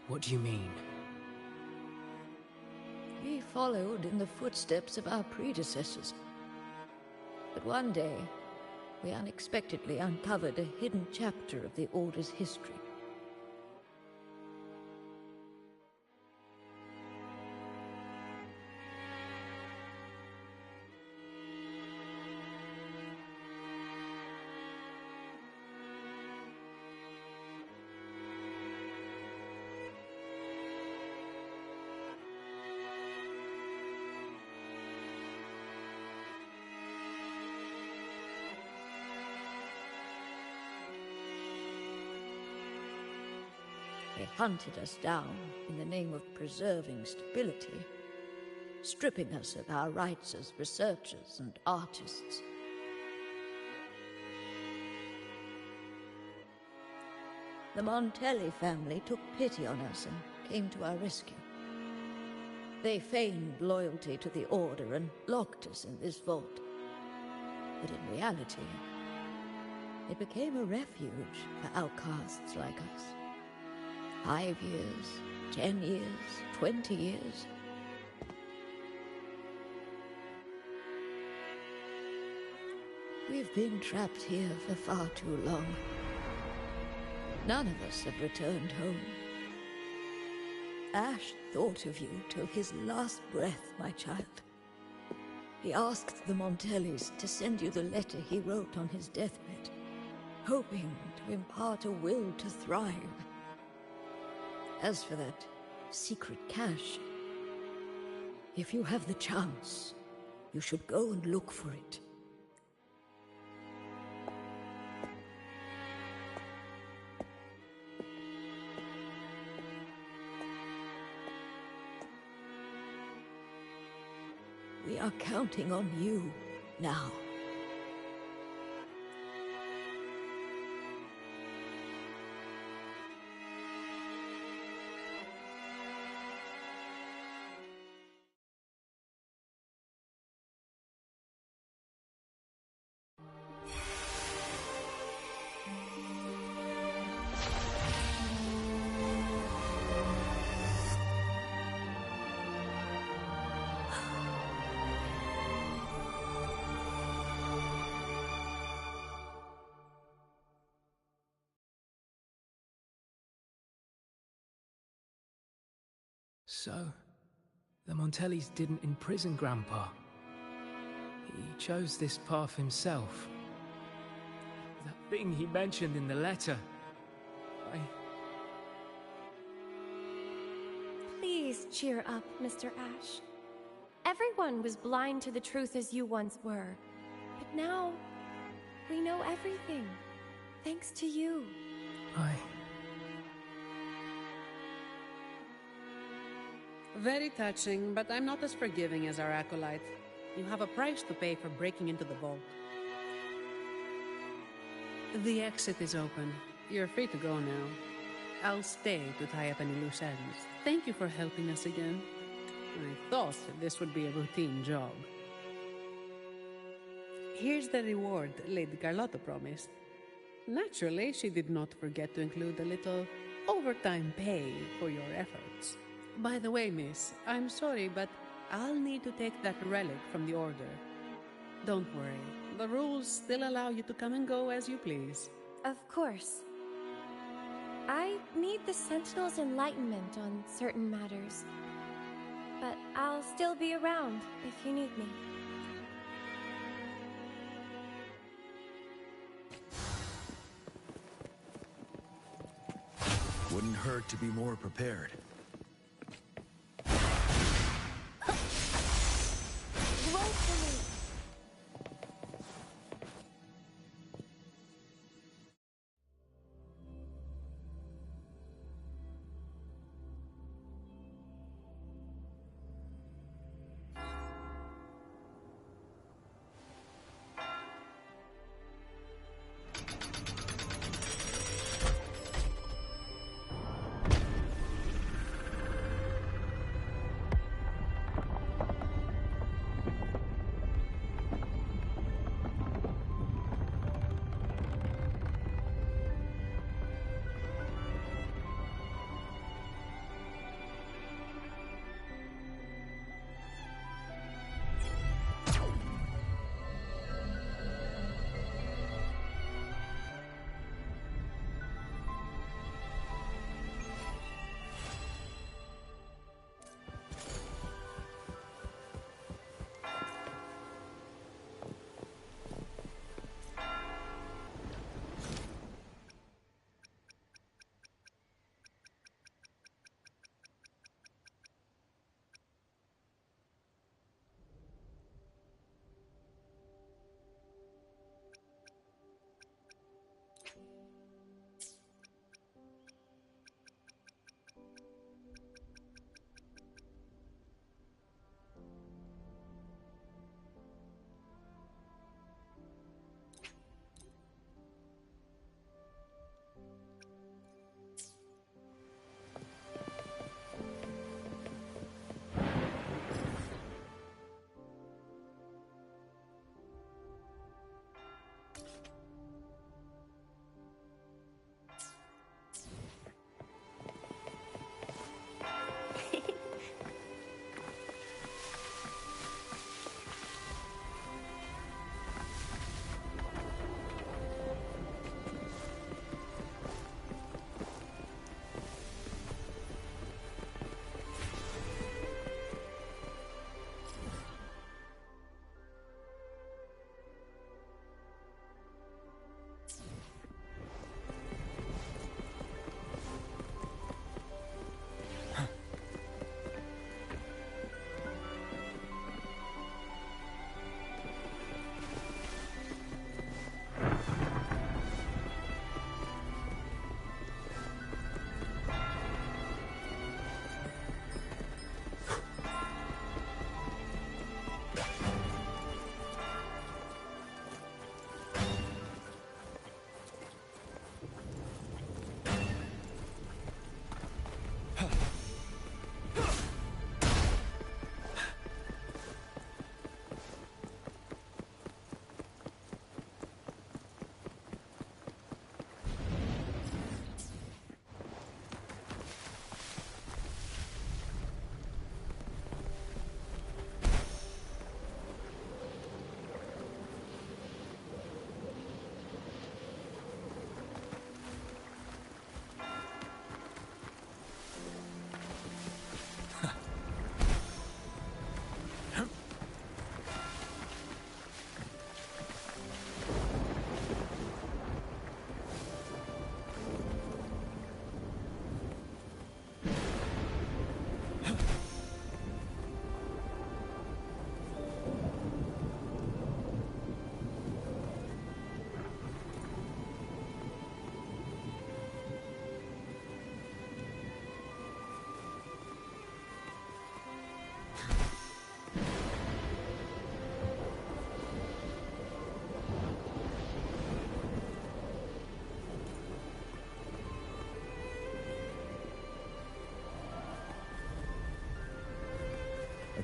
What do you mean? We followed in the footsteps of our predecessors. But one day, we unexpectedly uncovered a hidden chapter of the Order's history. They hunted us down in the name of preserving stability, stripping us of our rights as researchers and artists. The Montelli family took pity on us and came to our rescue. They feigned loyalty to the Order and locked us in this vault. But in reality, it became a refuge for outcasts like us. 5 years, 10 years, 20 years. We've been trapped here for far too long. None of us have returned home. Ash thought of you till his last breath, my child. He asked the Montellis to send you the letter he wrote on his deathbed, hoping to impart a will to thrive. As for that secret cache, if you have the chance, you should go and look for it. We are counting on you now. So, the Montellis didn't imprison Grandpa. He chose this path himself. That thing he mentioned in the letter. Please cheer up, Mr. Ash. Everyone was blind to the truth as you once were. But now, we know everything. Thanks to you. Very touching, but I'm not as forgiving as our acolyte. You have a price to pay for breaking into the vault. The exit is open. You're free to go now. I'll stay to tie up any loose ends. Thank you for helping us again. I thought this would be a routine job. Here's the reward Lady Carlotta promised. Naturally, she did not forget to include a little overtime pay for your efforts. By the way, miss, I'm sorry, but I'll need to take that relic from the Order. Don't worry, the rules still allow you to come and go as you please. Of course. I need the Sentinel's enlightenment on certain matters. But I'll still be around if you need me. Wouldn't hurt to be more prepared. Roll for me!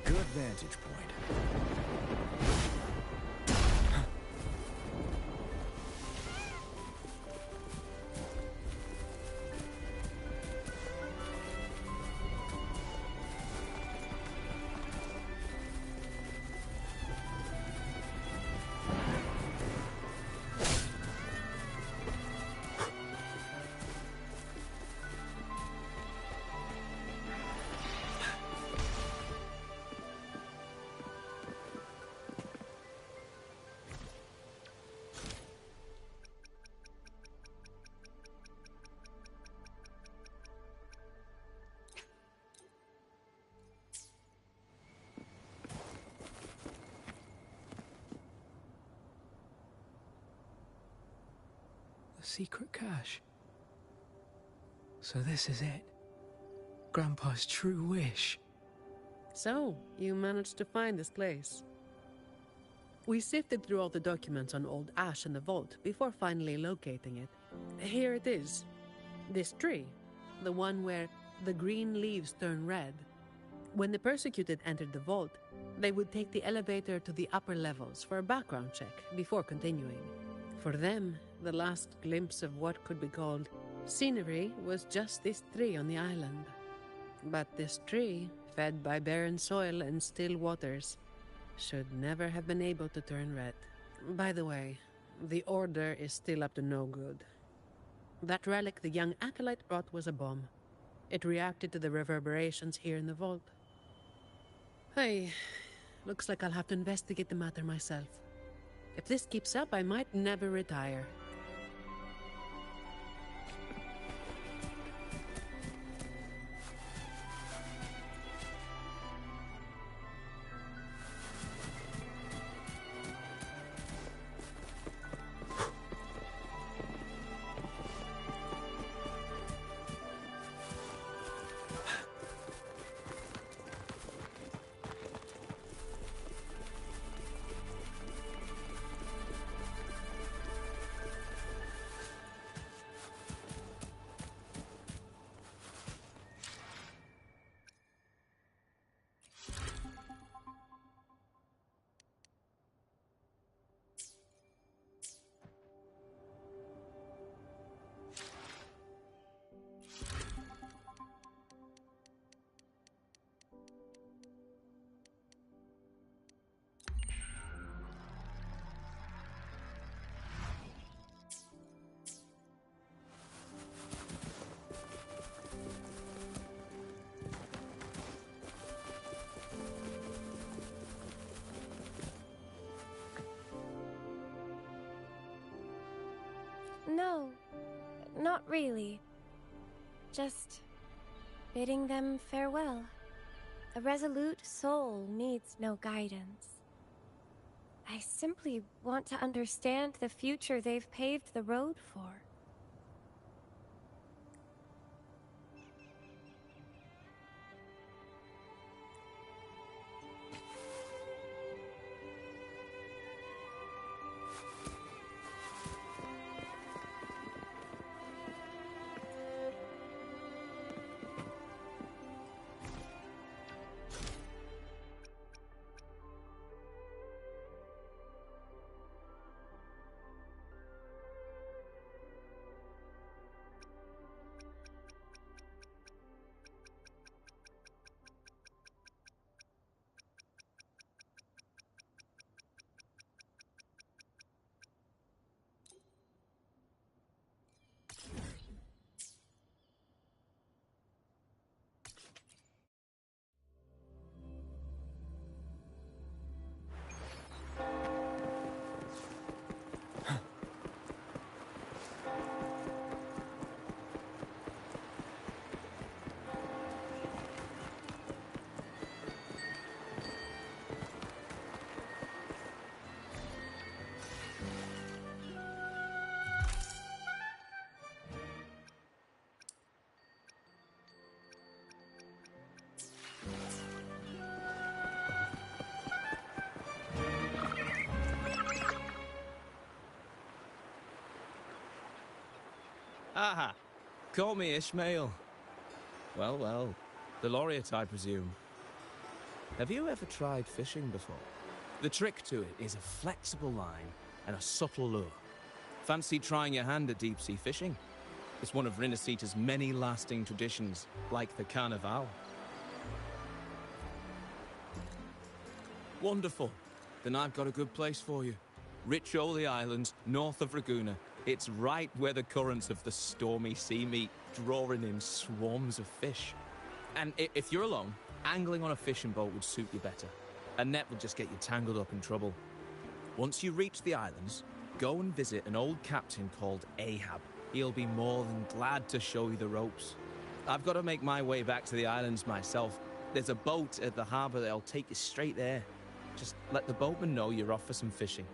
Good vantage point. Secret cache. So this is it. Grandpa's true wish. So, you managed to find this place. We sifted through all the documents on old Ash in the vault before finally locating it. Here it is. This tree. The one where the green leaves turn red. When the persecuted entered the vault, they would take the elevator to the upper levels for a background check before continuing. For them, the last glimpse of what could be called scenery was just this tree on the island. But this tree, fed by barren soil and still waters, should never have been able to turn red. By the way, the Order is still up to no good. That relic the young acolyte brought was a bomb. It reacted to the reverberations here in the vault. Hey, looks like I'll have to investigate the matter myself. If this keeps up, I might never retire. No, not really. Just bidding them farewell. A resolute soul needs no guidance. I simply want to understand the future they've paved the road for. Aha! Call me Ishmael. Well, well. The laureate, I presume. Have you ever tried fishing before? The trick to it is a flexible line and a subtle lure. Fancy trying your hand at deep-sea fishing? It's one of Rinascitas' many lasting traditions, like the Carnival. Wonderful. Then I've got a good place for you. Riccioli Islands, north of Ragusa. It's right where the currents of the stormy sea meet, drawing in swarms of fish. And if you're alone, angling on a fishing boat would suit you better. A net will just get you tangled up in trouble. Once you reach the islands, go and visit an old captain called Ahab. He'll be more than glad to show you the ropes. I've got to make my way back to the islands myself. There's a boat at the harbour that'll take you straight there. Just let the boatman know you're off for some fishing.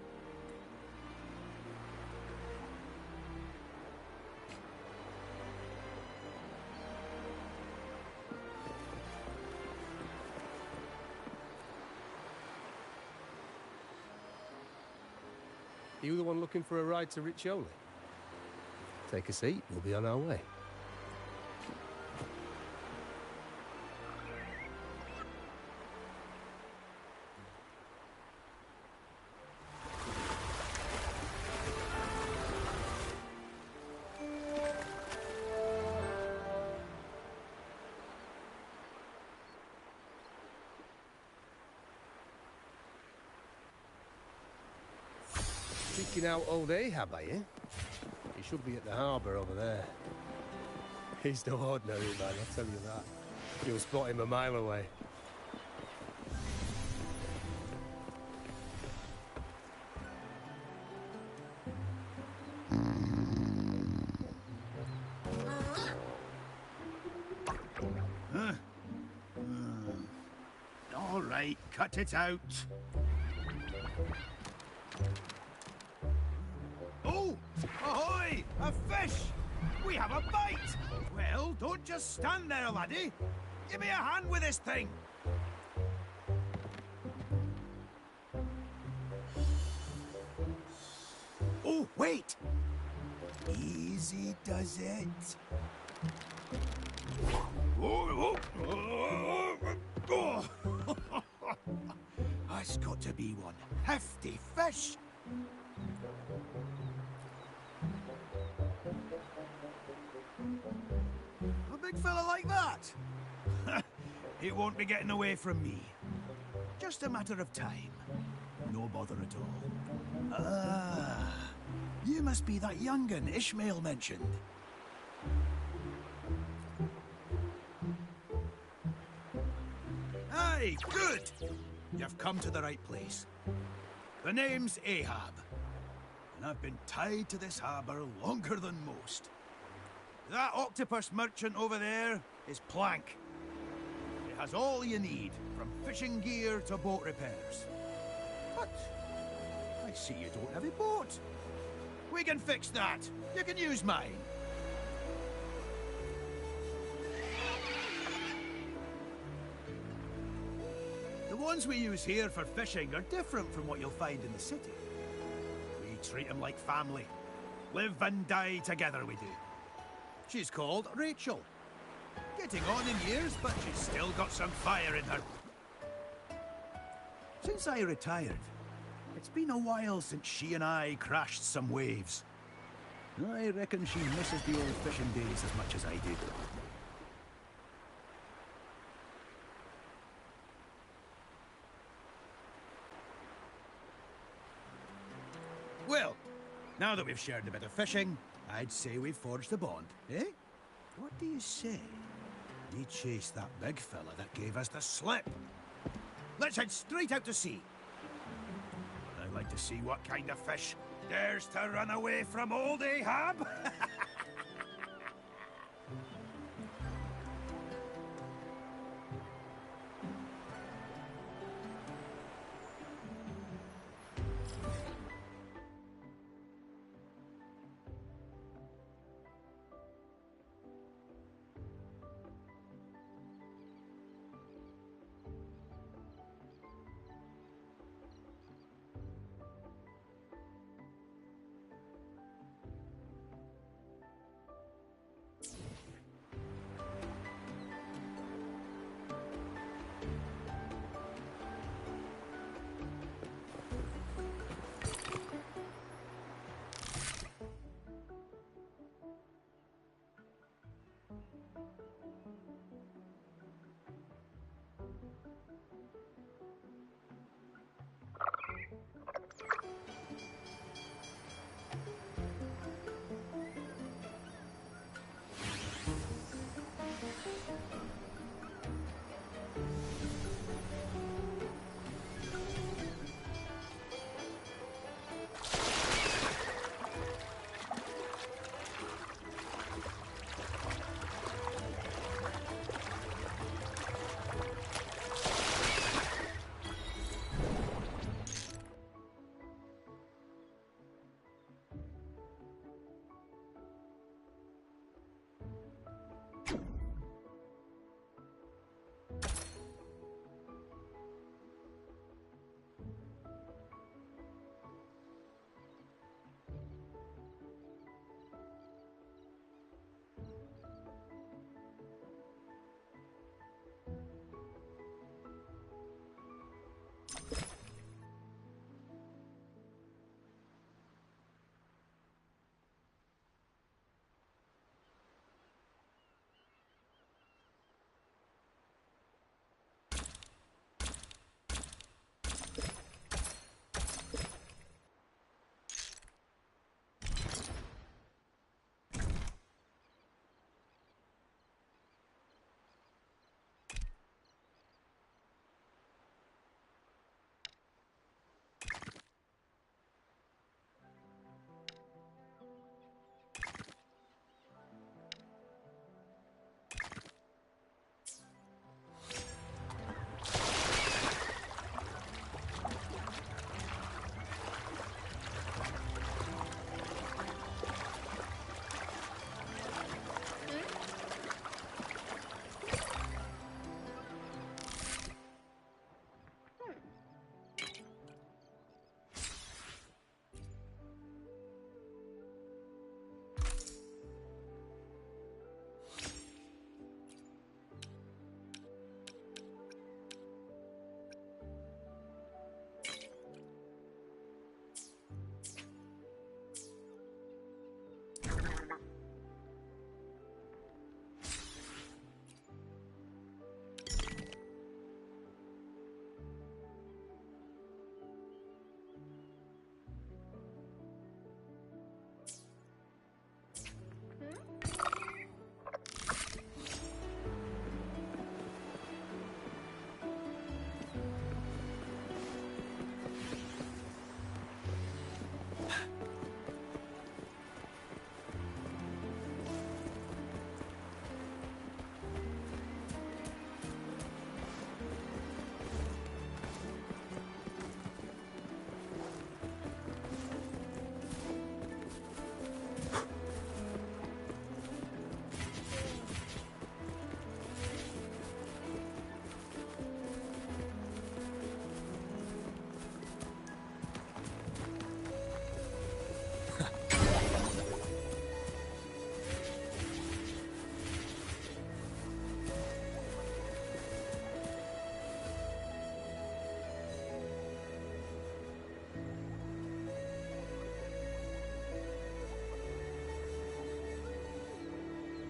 You the one looking for a ride to Riccioli? Take a seat, we'll be on our way. Seeking out old Ahab, are you? He should be at the harbour over there. He's no ordinary man, I'll tell you that. You'll spot him a mile away. All right, cut it out. Oh! Ahoy! A fish! We have a bite! Well, don't just stand there, laddie. Give me a hand with this thing. Oh, wait! Easy does it. Oh, oh, oh, oh. That's got to be one hefty fish. A big fella like that? He won't be getting away from me. Just a matter of time. No bother at all. Ah, you must be that young'un Ishmael mentioned. Aye, good! You've come to the right place. The name's Ahab, and I've been tied to this harbour longer than most. That octopus merchant over there is Plank. It has all you need, from fishing gear to boat repairs. But I see you don't have a boat. We can fix that. You can use mine. The ones we use here for fishing are different from what you'll find in the city. We treat them like family. Live and die together, we do. She's called Rachel. Getting on in years, but she's still got some fire in her. Since I retired, it's been a while since she and I crashed some waves. I reckon she misses the old fishing days as much as I did. Well, now that we've shared a bit of fishing, I'd say we've forged a bond, eh? What do you say? We chase that big fella that gave us the slip. Let's head straight out to sea. I'd like to see what kind of fish dares to run away from old Ahab.